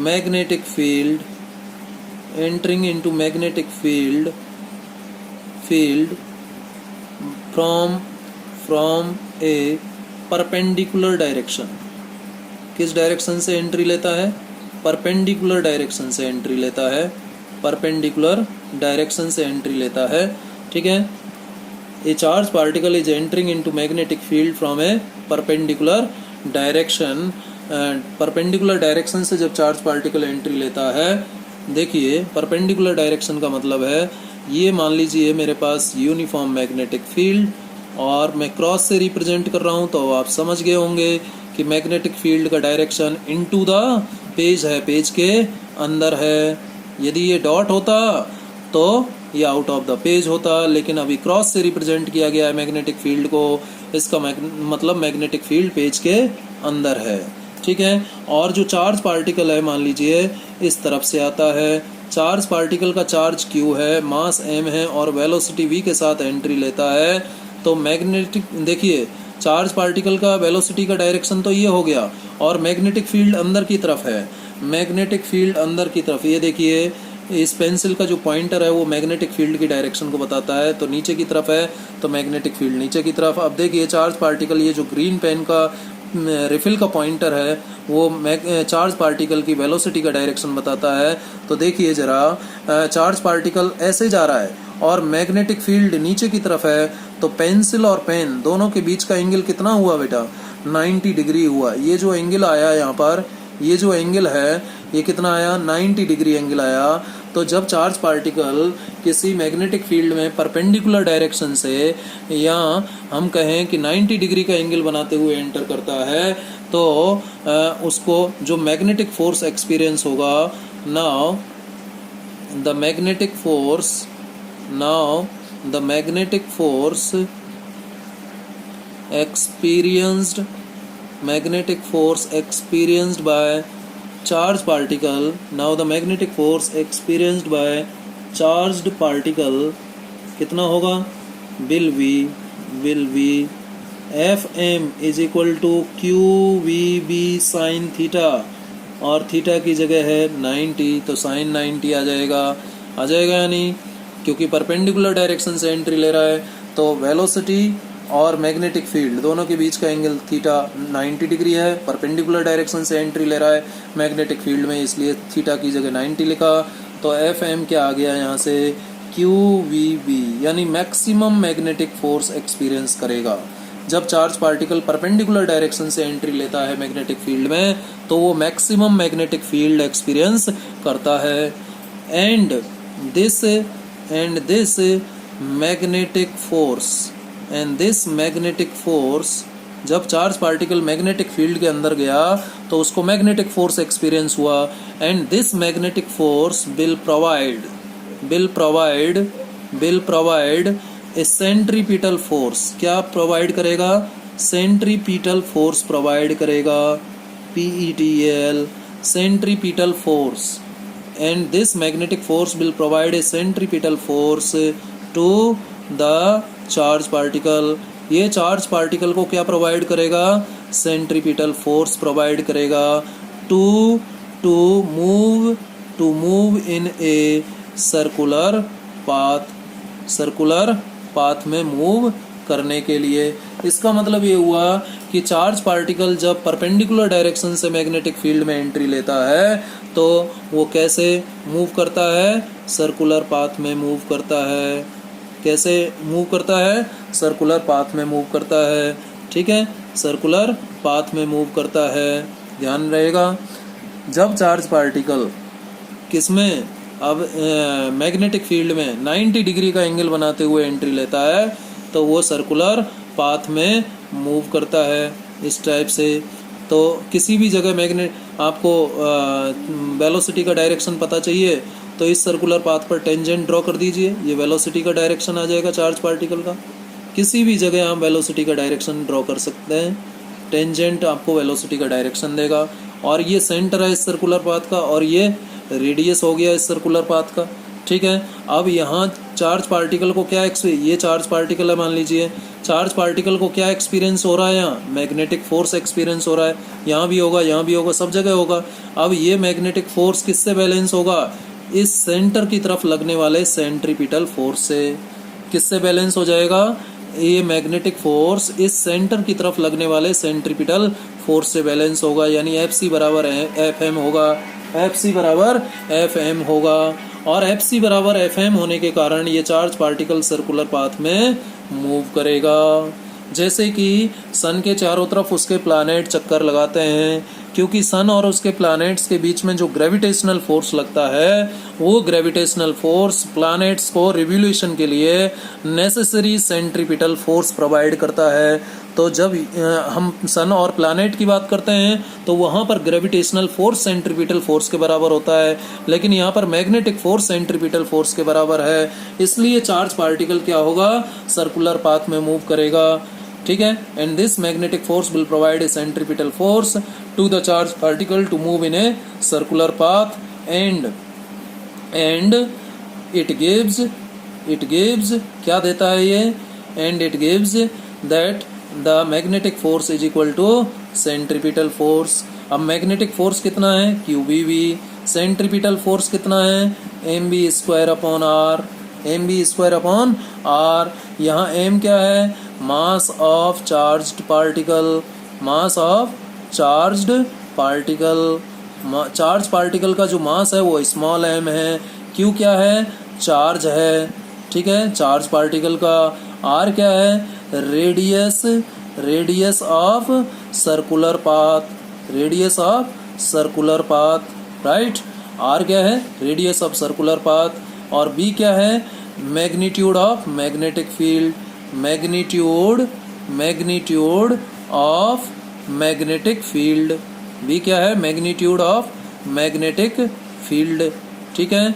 magnetic field, entering into magnetic field from a perpendicular direction. किस डायरेक्शन से एंट्री लेता है? परपेंडिकुलर डायरेक्शन से एंट्री लेता है, परपेंडिकुलर डायरेक्शन से एंट्री लेता है। ठीक है, ए charge particle is entering into magnetic field from a perpendicular direction. Perpendicular direction से जब चार्ज पार्टिकल एंट्री लेता है, देखिए परपेंडिकुलर डायरेक्शन का मतलब है ये मान लीजिए मेरे पास यूनिफॉर्म मैग्नेटिक फील्ड और मैं क्रॉस से रिप्रेजेंट कर रहा हूँ, तो आप समझ गए होंगे कि मैग्नेटिक फील्ड का डायरेक्शन इनटू द पेज है, पेज के अंदर है। यदि ये डॉट होता तो ये आउट ऑफ द पेज होता, लेकिन अभी क्रॉस से रिप्रेजेंट किया गया है मैग्नेटिक फील्ड को, इसका मतलब मैग्नेटिक फील्ड पेज के अंदर है। ठीक है, और जो चार्ज पार्टिकल है मान लीजिए इस तरफ से आता है, चार्ज पार्टिकल का चार्ज q है, मास m है और वेलोसिटी v के साथ एंट्री लेता है। तो मैग्नेटिक, देखिए चार्ज पार्टिकल का वेलोसिटी का डायरेक्शन तो ये हो गया और मैग्नेटिक फील्ड अंदर की तरफ है, मैग्नेटिक फील्ड अंदर की तरफ। ये देखिए इस पेंसिल का जो पॉइंटर है वो मैग्नेटिक फील्ड की डायरेक्शन को बताता है, तो नीचे की तरफ है तो मैग्नेटिक फील्ड नीचे की तरफ। अब देखिए चार्ज पार्टिकल, ये जो ग्रीन पेन का रिफिल का पॉइंटर है वो चार्ज पार्टिकल की वेलोसिटी का डायरेक्शन बताता है। तो देखिए जरा चार्ज पार्टिकल ऐसे जा रहा है और मैग्नेटिक फील्ड नीचे की तरफ है, तो पेंसिल और पेन दोनों के बीच का एंगल कितना हुआ बेटा? 90 डिग्री हुआ। ये जो एंगल आया यहाँ पर, ये जो एंगल है ये कितना आया? 90 डिग्री एंगल आया। तो जब चार्ज पार्टिकल किसी मैग्नेटिक फील्ड में परपेंडिकुलर डायरेक्शन से, या हम कहें कि 90 डिग्री का एंगल बनाते हुए एंटर करता है, तो उसको जो मैग्नेटिक फोर्स एक्सपीरियंस होगा, now the magnetic force experienced by charged particle, now the magnetic force experienced by charged particle कितना होगा? will be Fm is equal to QVB sin theta, और थीटा की जगह है 90, तो sin 90 आ जाएगा या नहीं? क्योंकि परपेंडिकुलर डायरेक्शन से एंट्री ले रहा है, तो वेलोसिटी और मैग्नेटिक फील्ड दोनों के बीच का एंगल थीटा 90 डिग्री है। परपेंडिकुलर डायरेक्शन से एंट्री ले रहा है मैग्नेटिक फील्ड में, इसलिए थीटा की जगह 90 लिखा। तो Fm क्या आ गया यहाँ से? QVB, यानी मैक्सिमम मैग्नेटिक फोर्स एक्सपीरियंस करेगा। जब चार्ज पार्टिकल परपेंडिकुलर डायरेक्शन से एंट्री लेता है मैग्नेटिक फील्ड में, तो वो मैक्सिमम मैग्नेटिक फील्ड एक्सपीरियंस करता है। एंड दिस मैग्नेटिक फोर्स, जब चार्ज पार्टिकल मैग्नेटिक फील्ड के अंदर गया तो उसको मैग्नेटिक फोर्स एक्सपीरियंस हुआ। And this magnetic force will provide a centripetal force. क्या प्रोवाइड करेगा? सेंट्रीपिटल फोर्स प्रोवाइड करेगा, PETL, centripetal force. And this magnetic force will provide a centripetal force to the charge particle. ये charge particle को क्या provide करेगा? Centripetal force provide करेगा to move in a circular path में move करने के लिए। इसका मतलब ये हुआ कि चार्ज पार्टिकल जब परपेंडिकुलर डायरेक्शन से मैग्नेटिक फील्ड में एंट्री लेता है तो वो कैसे मूव करता है? सर्कुलर पाथ में मूव करता है। कैसे मूव करता है? सर्कुलर पाथ में मूव करता है। ठीक है, सर्कुलर पाथ में मूव करता है, ध्यान रहेगा। जब चार्ज पार्टिकल किसमें, अब मैग्नेटिक फील्ड में 90 डिग्री का एंगल बनाते हुए एंट्री लेता है, तो वो सर्कुलर पाथ में मूव करता है इस टाइप से। तो किसी भी जगह आपको वेलोसिटी का डायरेक्शन पता चाहिए तो इस सर्कुलर पाथ पर टेंजेंट ड्रॉ कर दीजिए, ये वेलोसिटी का डायरेक्शन आ जाएगा चार्ज पार्टिकल का। किसी भी जगह आप वेलोसिटी का डायरेक्शन ड्रॉ कर सकते हैं, टेंजेंट आपको वेलोसिटी का डायरेक्शन देगा। और ये सेंटर है इस सर्कुलर पाथ का और ये रेडियस हो गया इस सर्कुलर पाथ का। ठीक है, अब यहाँ चार्ज पार्टिकल को क्या ये चार्ज पार्टिकल है मान लीजिए, चार्ज पार्टिकल को क्या एक्सपीरियंस हो रहा है? यहाँ मैग्नेटिक फोर्स एक्सपीरियंस हो रहा है। यहाँ भी होगा, सब जगह होगा। अब ये मैग्नेटिक फोर्स किससे बैलेंस होगा? इस सेंटर की तरफ लगने वाले सेंट्रीपिटल फोर्स से। किससे बैलेंस हो जाएगा? ये मैग्नेटिक फोर्स इस सेंटर की तरफ लगने वाले सेंट्रिपिटल फोर्स से बैलेंस होगा, यानी Fc बराबर Fm होगा, Fc बराबर Fm होगा। और Fc बराबर Fm होने के कारण ये चार्ज पार्टिकल सर्कुलर पाथ में मूव करेगा। जैसे कि सन के चारों तरफ उसके प्लैनेट चक्कर लगाते हैं, क्योंकि सन और उसके प्लैनेट्स के बीच में जो ग्रेविटेशनल फोर्स लगता है वो ग्रेविटेशनल फोर्स प्लैनेट्स को रिवोल्यूशन के लिए नेसेसरी सेंट्रिपिटल फोर्स प्रोवाइड करता है। तो जब हम सन और प्लैनेट की बात करते हैं तो वहाँ पर ग्रेविटेशनल फोर्स सेंट्रिपिटल फोर्स के बराबर होता है, लेकिन यहाँ पर मैग्नेटिक फोर्स सेंट्रिपिटल फोर्स के बराबर है। इसलिए चार्ज पार्टिकल क्या होगा, सर्कुलर पाथ में मूव करेगा। ठीक है, and this magnetic force will provide a centripetal force to the charge particle to move in a circular path and it gives क्या देता है ये, and it gives that the magnetic force is equal to centripetal force. अब magnetic force कितना है, QBV, centripetal force कितना है, mv² upon r। यहाँ m क्या है, mass of charged particle, charge particle का जो मास है वो स्मॉल m है, q क्या है, चार्ज है। ठीक है, चार्ज पार्टिकल का r क्या है, radius of circular path, right. r क्या है, रेडियस ऑफ सर्कुलर पाथ, और b क्या है, magnitude of magnetic field, magnitude of magnetic field, b क्या है, मैग्नीट्यूड ऑफ मैग्नेटिक फील्ड। ठीक है,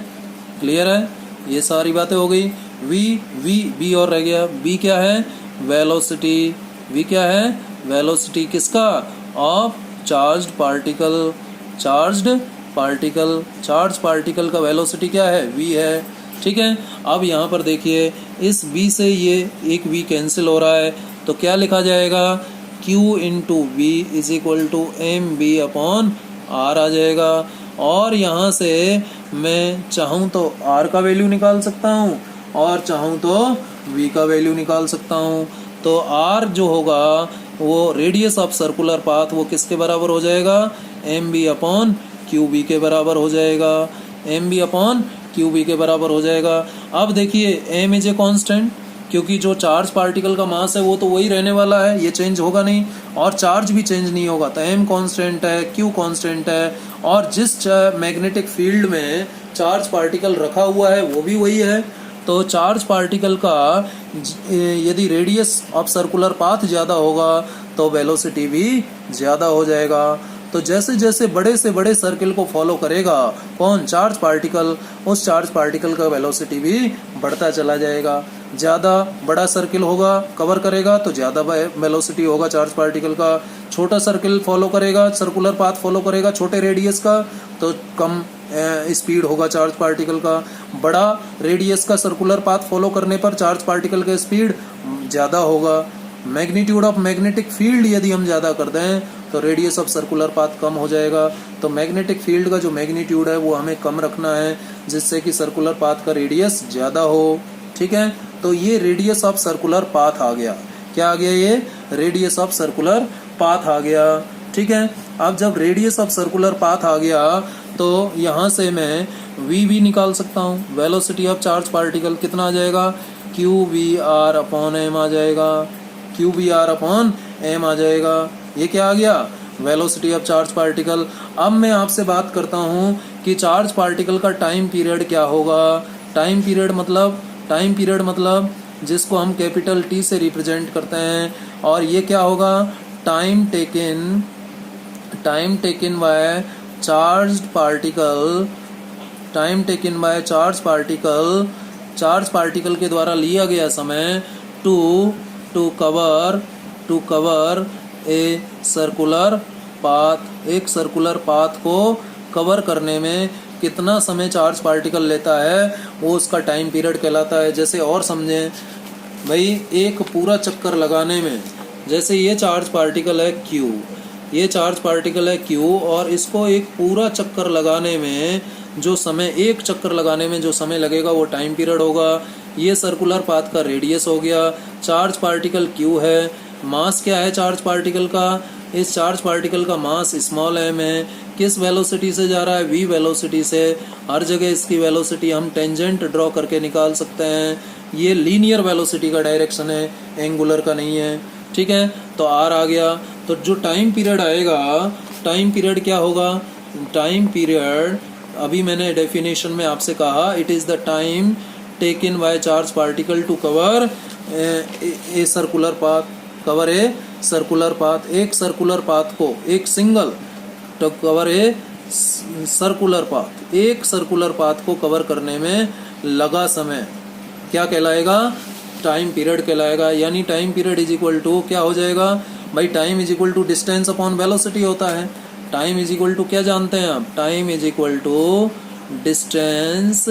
क्लियर है, ये सारी बातें हो गई। v और रह गया, b क्या है, वेलोसिटी, v क्या है, वेलोसिटी किसका, ऑफ चार्ज पार्टिकल का वेलोसिटी क्या है, v है। ठीक है, अब यहाँ पर देखिए इस v से ये एक v कैंसिल हो रहा है, तो क्या लिखा जाएगा, q into v is equal to mv upon r आ जाएगा। और यहाँ से मैं चाहूँ तो r का वैल्यू निकाल सकता हूँ और चाहूँ तो v का वैल्यू निकाल सकता हूँ। तो r जो होगा वो रेडियस ऑफ सर्कुलर पाथ वो किसके बराबर हो जाएगा, mv अपॉन qb के बराबर हो जाएगा, mv अपॉन qb के बराबर हो जाएगा। अब देखिए m इज ए कांस्टेंट, क्योंकि जो चार्ज पार्टिकल का मास है वो तो वही रहने वाला है, ये चेंज होगा नहीं, और चार्ज भी चेंज नहीं होगा, तो m कांस्टेंट है, q कांस्टेंट है, और जिस मैग्नेटिक फील्ड में चार्ज पार्टिकल रखा हुआ है वो भी वही है। तो चार्ज पार्टिकल का यदि रेडियस ऑफ सर्कुलर पाथ ज़्यादा होगा तो वेलोसिटी भी ज़्यादा हो जाएगा। तो जैसे जैसे बड़े से बड़े सर्किल को फॉलो करेगा कौन, चार्ज पार्टिकल, उस चार्ज पार्टिकल का वेलोसिटी भी बढ़ता चला जाएगा। ज़्यादा बड़ा सर्किल होगा, कवर करेगा, तो ज़्यादा वेलोसिटी होगा चार्ज पार्टिकल का। छोटा सर्किल फॉलो करेगा, सर्कुलर पाथ फॉलो करेगा छोटे रेडियस का, तो कम स्पीड होगा चार्ज पार्टिकल का। बड़ा रेडियस का सर्कुलर पाथ फॉलो करने पर चार्ज पार्टिकल का स्पीड ज़्यादा होगा। मैग्नीट्यूड ऑफ मैग्नेटिक फील्ड यदि हम ज़्यादा कर दें तो रेडियस ऑफ सर्कुलर पाथ कम हो जाएगा। तो मैग्नेटिक फील्ड का जो मैग्नीट्यूड है वो हमें कम रखना है, जिससे कि सर्कुलर पाथ का रेडियस ज़्यादा हो। ठीक है, तो ये रेडियस ऑफ सर्कुलर पाथ आ गया। क्या आ गया, ये रेडियस ऑफ सर्कुलर पाथ आ गया। ठीक है, अब जब रेडियस ऑफ सर्कुलर पाथ आ गया तो यहाँ से मैं v भी निकाल सकता हूँ, वेलोसिटी ऑफ चार्ज पार्टिकल कितना आ जाएगा, qvr अपॉन m आ जाएगा, qvr अपॉन m आ जाएगा। ये क्या आ गया, वेलोसिटी ऑफ चार्ज पार्टिकल। अब मैं आपसे बात करता हूँ कि चार्ज पार्टिकल का टाइम पीरियड क्या होगा। टाइम पीरियड मतलब जिसको हम कैपिटल T से रिप्रेजेंट करते हैं, और ये क्या होगा, time taken by charge particle के द्वारा लिया गया समय to cover a circular path. एक सर्कुलर पाथ को कवर करने में कितना समय चार्ज पार्टिकल लेता है वो उसका टाइम पीरियड कहलाता है। जैसे और समझें भाई, एक पूरा चक्कर लगाने में, जैसे ये चार्ज पार्टिकल है Q, और इसको एक पूरा चक्कर लगाने में जो समय, एक चक्कर लगाने में जो समय लगेगा वो टाइम पीरियड होगा। ये सर्कुलर पाथ का रेडियस हो गया। चार्ज पार्टिकल q है, मास क्या है चार्ज पार्टिकल का, इस चार्ज पार्टिकल का मास स्मॉल m है, किस वेलोसिटी से जा रहा है, v वेलोसिटी से। हर जगह इसकी वेलोसिटी हम टेंजेंट ड्रॉ करके निकाल सकते हैं, ये लीनियर वेलोसिटी का डायरेक्शन है, एंगुलर का नहीं है, ठीक है। तो r आ गया। तो जो टाइम पीरियड आएगा, टाइम पीरियड क्या होगा, टाइम पीरियड अभी मैंने डेफिनेशन में आपसे कहा, it is the time taken by charge particle to cover a circular path, cover a circular path, एक सर्कुलर पाथ को, एक single to cover a circular path, एक सर्कुलर पाथ को कवर करने में लगा समय क्या कहलाएगा, टाइम पीरियड कहलाएगा। यानी time period is equal to क्या हो जाएगा भाई, time is equal to distance upon velocity होता है। टाइम इज इक्वल टू क्या जानते हैं आप, time is equal to distance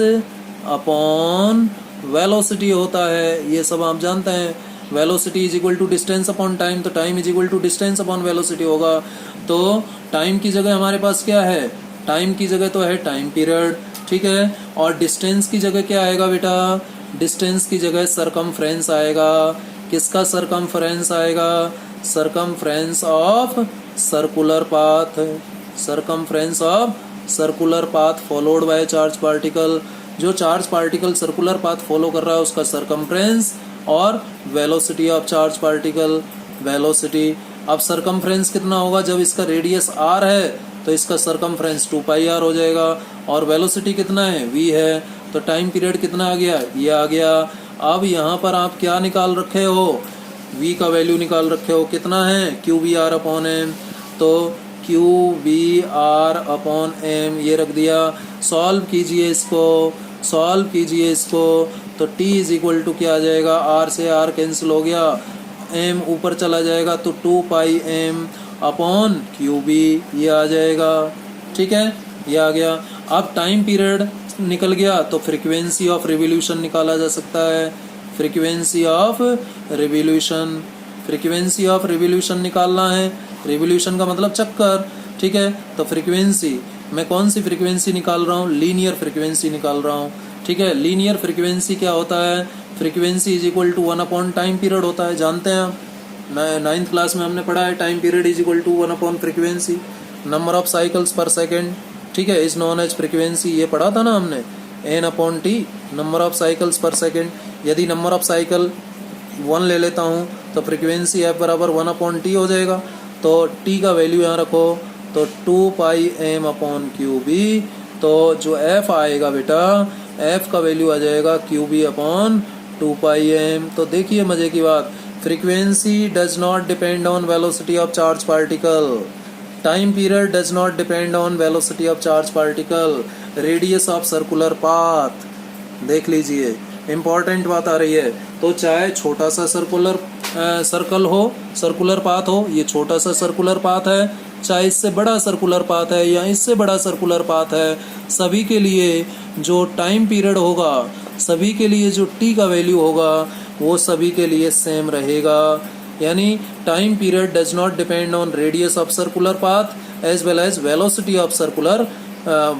upon velocity होता है, ये सब आप जानते हैं। Velocity is equal to distance upon time, तो time is equal to distance upon velocity होगा। तो टाइम की जगह हमारे पास क्या है, टाइम की जगह तो है टाइम पीरियड, ठीक है। और डिस्टेंस की जगह क्या आएगा बेटा, डिस्टेंस की जगह सरकमफ्रेंस आएगा। किसका सरकमफ्रेंस आएगा, circumference of circular path, circumference of circular path followed by charge particle. जो charge particle circular path follow कर रहा है उसका सरकमफ्रेंस, और velocity of charge particle, velocity. अब सरकमफ्रेंस कितना होगा, जब इसका रेडियस r है तो इसका सरकमफ्रेंस 2πr हो जाएगा, और वेलोसिटी कितना है, v है। तो टाइम पीरियड कितना आ गया, ये आ गया। अब यहाँ पर आप क्या निकाल रखे हो, v का वैल्यू निकाल रखे हो, कितना है, QVR अपॉन m। तो QVR अपॉन m ये रख दिया। सॉल्व कीजिए इसको, सॉल्व कीजिए इसको, तो t इज इक्वल टू क्या आ जाएगा, r से r कैंसिल हो गया, m ऊपर चला जाएगा तो 2πm अपॉन QV ये आ जाएगा, ठीक है, ये आ गया। अब टाइम पीरियड निकल गया तो फ्रीक्वेंसी ऑफ रिवॉल्यूशन निकाला जा सकता है, frequency of revolution, frequency of revolution निकालना है, रिवॉल्यूशन का मतलब चक्कर, ठीक है। तो फ्रीक्वेंसी, मैं कौन सी फ्रीक्वेंसी निकाल रहा हूँ, लीनियर फ्रीक्वेंसी निकाल रहा हूँ, ठीक है। लीनियर फ्रीक्वेंसी क्या होता है, frequency is equal to 1 upon time period होता है, जानते हैं आप, 9th क्लास में हमने पढ़ा है, time period is equal to 1 upon frequency, number of cycles per second, ठीक है, इज नोन एज फ्रीक्वेंसी, ये पढ़ा था ना हमने, n upon T, number of cycles per second. यदि नंबर ऑफ साइकिल 1 ले लेता हूँ तो फ्रीक्वेंसी f बराबर 1 अपॉन टी हो जाएगा। तो t का वैल्यू यहाँ रखो, तो 2πm अपॉन QB, तो जो f आएगा बेटा, f का वैल्यू आ जाएगा QB अपॉन 2πm। तो देखिए मजे की बात, frequency does not depend on velocity of charge particle, time period does not depend on velocity of charge particle, radius of circular path, देख लीजिए इम्पॉर्टेंट बात आ रही है। तो चाहे छोटा सा सर्कुलर सर्कल हो, सर्कुलर पाथ हो, ये छोटा सा सर्कुलर पाथ है, चाहे इससे बड़ा सर्कुलर पाथ है या इससे बड़ा सर्कुलर पाथ है, सभी के लिए जो टाइम पीरियड होगा, सभी के लिए जो t का वैल्यू होगा वो सभी के लिए सेम रहेगा। यानी time period does not depend on radius of circular path as well as velocity of circular,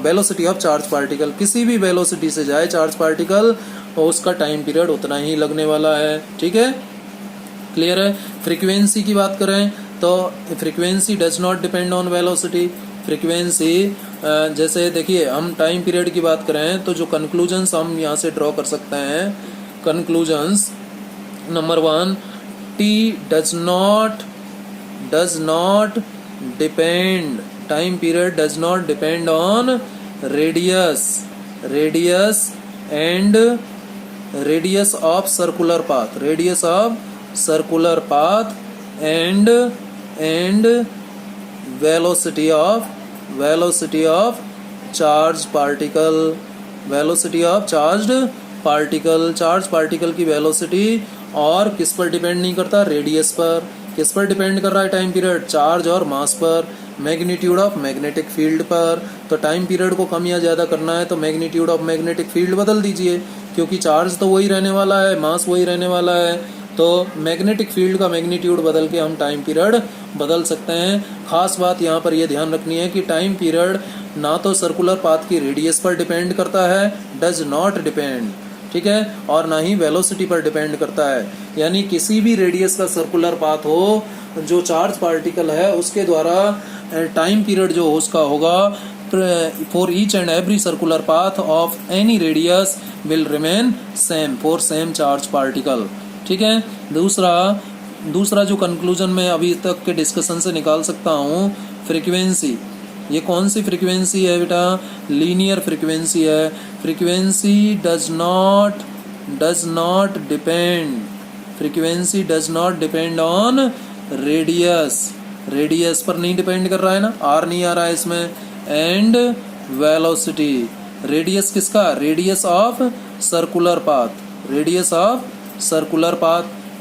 velocity of charge particle. किसी भी वेलोसिटी से जाए चार्ज पार्टिकल तो उसका टाइम पीरियड उतना ही लगने वाला है, ठीक है, क्लियर है। फ्रीक्वेंसी की बात करें तो frequency does not depend on velocity, frequency जैसे देखिए हम टाइम पीरियड की बात करें तो जो कंक्लूजन्स हम यहाँ से ड्रॉ कर सकते हैं, conclusions number 1, t does not depend, time period does not depend on radius and radius of circular path, radius of circular path and velocity of charged particle, velocity of charged particle, charged particle की velocity और किस पर depend नहीं करता, radius पर। किस पर depend कर रहा है टाइम पीरियड, चार्ज और मास पर, मैग्नीट्यूड ऑफ मैग्नेटिक फील्ड पर। तो टाइम पीरियड को कम या ज़्यादा करना है तो मैग्नीट्यूड ऑफ मैग्नेटिक फील्ड बदल दीजिए, क्योंकि चार्ज तो वही रहने वाला है, मास वही रहने वाला है, तो मैग्नेटिक फील्ड का मैग्नीट्यूड बदल के हम टाइम पीरियड बदल सकते हैं। खास बात यहाँ पर यह ध्यान रखनी है कि टाइम पीरियड ना तो सर्कुलर पाथ की रेडियस पर डिपेंड करता है, डज नॉट डिपेंड, ठीक है, और ना ही वेलोसिटी पर डिपेंड करता है। यानी किसी भी रेडियस का सर्कुलर पाथ हो जो चार्ज पार्टिकल है उसके द्वारा टाइम पीरियड जो उसका होगा for each and every circular path of any radius will remain same for same charge particle. ठीक है, दूसरा जो कंक्लूजन में अभी तक के डिस्कशन से निकाल सकता हूँ, फ्रीक्वेंसी। ये कौन सी फ्रीक्वेंसी है बेटा? लीनियर फ्रीक्वेंसी है। Frequency does not depend on radius पर नहीं डिपेंड कर रहा है ना, आर नहीं आ रहा है इसमें। एंड वेलोसिटी, रेडियस किसका? Radius of circular path.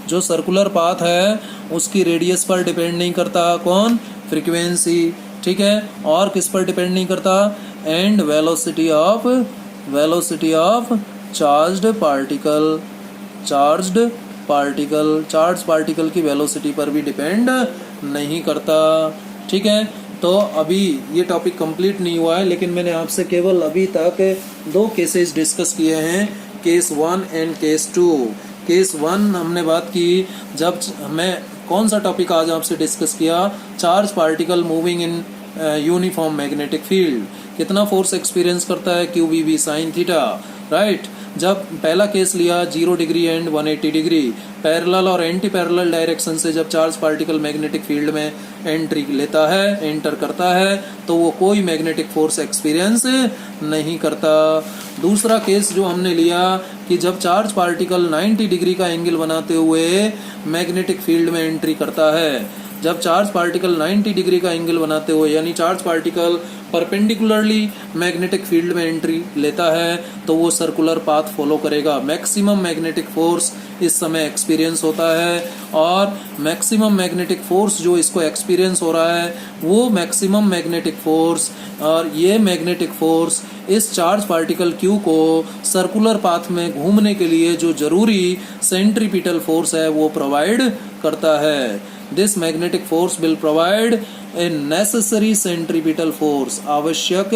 जो सर्कुलर पाथ है उसकी रेडियस पर डिपेंड नहीं करता। कौन? फ्रीक्वेंसी। ठीक है, और किस पर डिपेंड नहीं करता? And velocity of charge particle की वेलोसिटी पर भी डिपेंड नहीं करता। ठीक है, तो अभी ये टॉपिक कंप्लीट नहीं हुआ है, लेकिन मैंने आपसे केवल अभी तक 2 केसेस डिस्कस किए हैं, केस 1 एंड केस 2। केस 1 हमने बात की जब मैं कौन सा टॉपिक आज आपसे डिस्कस किया? Charge particle moving in uniform magnetic field. कितना फोर्स एक्सपीरियंस करता है? QVB sin theta, right. जब पहला केस लिया 0 डिग्री एंड 180 डिग्री, पैरेलल और एंटी पैरेलल डायरेक्शन से जब चार्ज पार्टिकल मैग्नेटिक फील्ड में एंटर करता है तो वो कोई मैग्नेटिक फोर्स एक्सपीरियंस नहीं करता। दूसरा केस जो हमने लिया कि जब चार्ज पार्टिकल 90 डिग्री का एंगल बनाते हुए मैग्नेटिक फील्ड में एंट्री करता है, जब चार्ज पार्टिकल 90 डिग्री का एंगल बनाते हुए यानी charge particle perpendicularly magnetic field में एंट्री लेता है तो वो सर्कुलर पाथ फॉलो करेगा। मैक्सिमम मैग्नेटिक फोर्स इस समय एक्सपीरियंस होता है, और मैक्सिमम मैग्नेटिक फोर्स जो इसको एक्सपीरियंस हो रहा है वो मैक्सिमम मैग्नेटिक फोर्स, और ये मैग्नेटिक फोर्स इस चार्ज पार्टिकल Q को सर्कुलर पाथ में घूमने के लिए जो जरूरी सेंट्रीपिटल फोर्स है वो प्रोवाइड करता है। This magnetic force will provide a necessary centripetal force, आवश्यक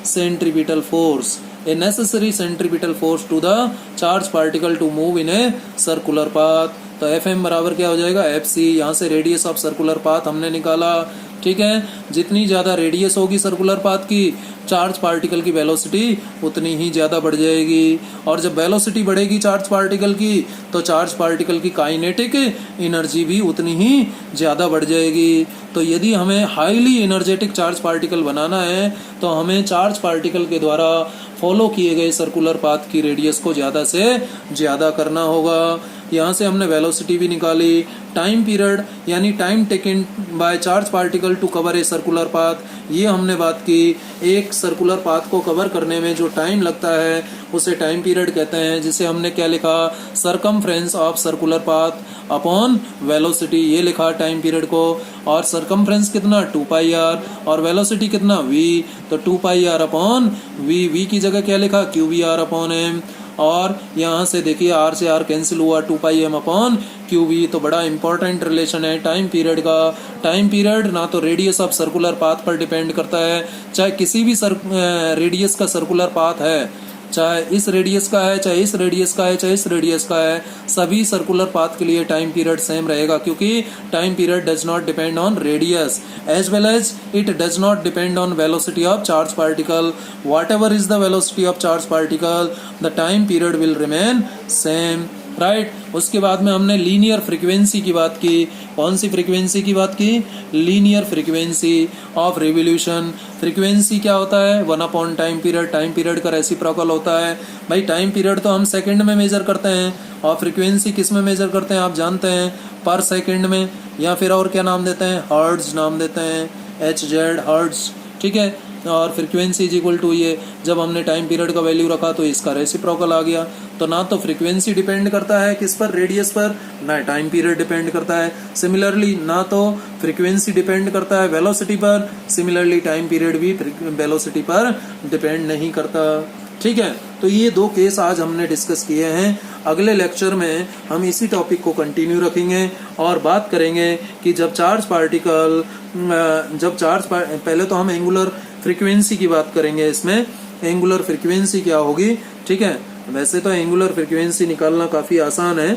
centripetal force, a necessary centripetal force to the charge particle to move in a circular path। तो Fm बराबर क्या हो जाएगा? Fc। यहाँ से रेडियस ऑफ सर्कुलर पाथ हमने निकाला। ठीक है, जितनी ज्यादा रेडियस होगी सर्कुलर पाथ की, चार्ज पार्टिकल की वेलोसिटी उतनी ही ज्यादा बढ़ जाएगी, और जब वेलोसिटी बढ़ेगी चार्ज पार्टिकल की तो चार्ज पार्टिकल की काइनेटिक एनर्जी भी उतनी ही ज्यादा बढ़ जाएगी। तो यदि हमें हाईली एनर्जेटिक चार्ज पार्टिकल बनाना है तो हमें चार्ज पार्टिकल के द्वारा फॉलो किए गए सर्कुलर पाथ की रेडियस को ज्यादा से ज्यादा करना होगा। यहाँ से हमने वेलोसिटी भी निकाली। टाइम पीरियड यानी time taken by charge particle to cover a circular path, ये हमने बात की। एक सर्कुलर पाथ को कवर करने में जो टाइम लगता है उसे टाइम पीरियड कहते हैं, जिसे हमने क्या लिखा? Circumference of circular path upon velocity, ये लिखा टाइम पीरियड को। और सरकमफ्रेंस कितना? 2πr, और वेलोसिटी कितना? v, तो 2πr अपॉन v की जगह क्या लिखा? QVR upon m। और यहाँ से देखिए r से r कैंसिल हुआ, 2πm अपॉन QV। तो बड़ा इंपॉर्टेंट रिलेशन है टाइम पीरियड का। टाइम पीरियड ना तो रेडियस ऑफ सर्कुलर पाथ पर डिपेंड करता है, चाहे किसी भी रेडियस का सर्कुलर पाथ है, चाहे इस रेडियस का है, चाहे इस रेडियस का है, चाहे इस रेडियस का है, सभी सर्कुलर पाथ के लिए टाइम पीरियड सेम रहेगा, क्योंकि time period does not depend on radius as well as it does not depend on velocity of charge particle. Whatever is the velocity of charge particle, the time period will remain same, right. उसके बाद में हमने linear frequency की बात की। कौन सी frequency की बात की? Linear frequency of revolution. Frequency क्या होता है? 1 टाइम पीरियड। टाइम पीरियड का रेसिप्रोकल होता है। भाई टाइम पीरियड तो हम सेकंड में मेजर करते हैं, और फ्रीक्वेंसी किस में मेजर करते हैं आप जानते हैं? पर सेकंड में, या फिर और क्या नाम देते हैं? हर्ट्ज नाम देते हैं, HZ हर्ट्ज, ठीक है। और फ्रीक्वेंसी इज इक्वल टू ये, जब हमने टाइम पीरियड का वैल्यू रखा तो इसका रेसिप्रोकल आ गया। तो ना तो फ्रीक्वेंसी डिपेंड करता है किस पर? रेडियस पर, ना टाइम पीरियड डिपेंड करता है। सिमिलरली ना तो फ्रीक्वेंसी डिपेंड करता है वेलोसिटी पर, सिमिलरली टाइम पीरियड भी वेलोसिटी पर डिपेंड नहीं करता, ठीक है। तो ये 2 केस आज हमने डिस्कस किए हैं। अगले लेक्चर में हम इसी टॉपिक को कंटिन्यू रखेंगे और बात करेंगे कि जब चार्ज पार्टिकल पहले तो हम एंगुलर फ्रीक्वेंसी की बात करेंगे। इसमें एंगुलर फ्रीक्वेंसी क्या होगी, ठीक है। वैसे तो एंगुलर फ्रीक्वेंसी निकालना काफ़ी आसान है।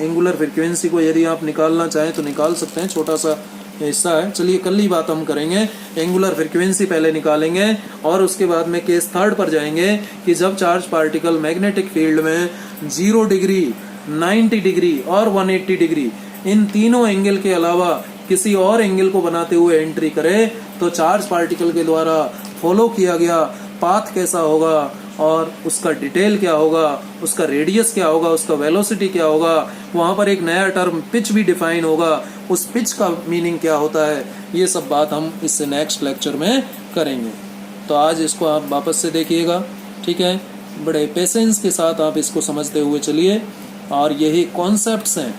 एंगुलर फ्रीक्वेंसी को यदि आप निकालना चाहें तो निकाल सकते हैं, छोटा सा हिस्सा है। चलिए कल ही बात हम करेंगे, एंगुलर फ्रीक्वेंसी पहले निकालेंगे और उसके बाद में केस थर्ड पर जाएंगे कि जब चार्ज पार्टिकल मैग्नेटिक फील्ड में 0 डिग्री, 90 डिग्री और 180 डिग्री इन तीनों एंगल के अलावा किसी और एंगल को बनाते हुए एंट्री करे तो चार्ज पार्टिकल के द्वारा फॉलो किया गया पाथ कैसा होगा और उसका डिटेल क्या होगा, उसका रेडियस क्या होगा, उसका वेलोसिटी क्या होगा। वहां पर एक नया टर्म पिच भी डिफाइन होगा, उस पिच का मीनिंग क्या होता है, ये सब बात हम इससे नेक्स्ट लेक्चर में करेंगे। तो आज इसको आप वापस से देखिएगा, ठीक है। बड़े पेशेंस के साथ आप इसको समझते हुए चलिए और यही कॉन्सेप्ट्स हैं।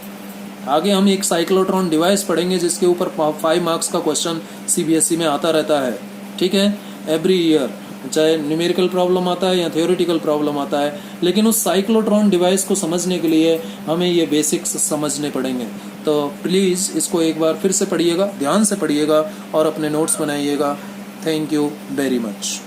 आगे हम एक साइक्लोट्रॉन डिवाइस पढ़ेंगे जिसके ऊपर 5 मार्क्स का क्वेश्चन CBSE में आता रहता है, ठीक है, एवरी ईयर, चाहे न्यूमेरिकल प्रॉब्लम आता है या थ्योरेटिकल प्रॉब्लम आता है। लेकिन उस साइक्लोट्रॉन डिवाइस को समझने के लिए हमें ये बेसिक्स समझने पड़ेंगे। तो प्लीज़ इसको एक बार फिर से पढ़िएगा, ध्यान से पढ़िएगा और अपने नोट्स बनाइएगा। Thank you very much.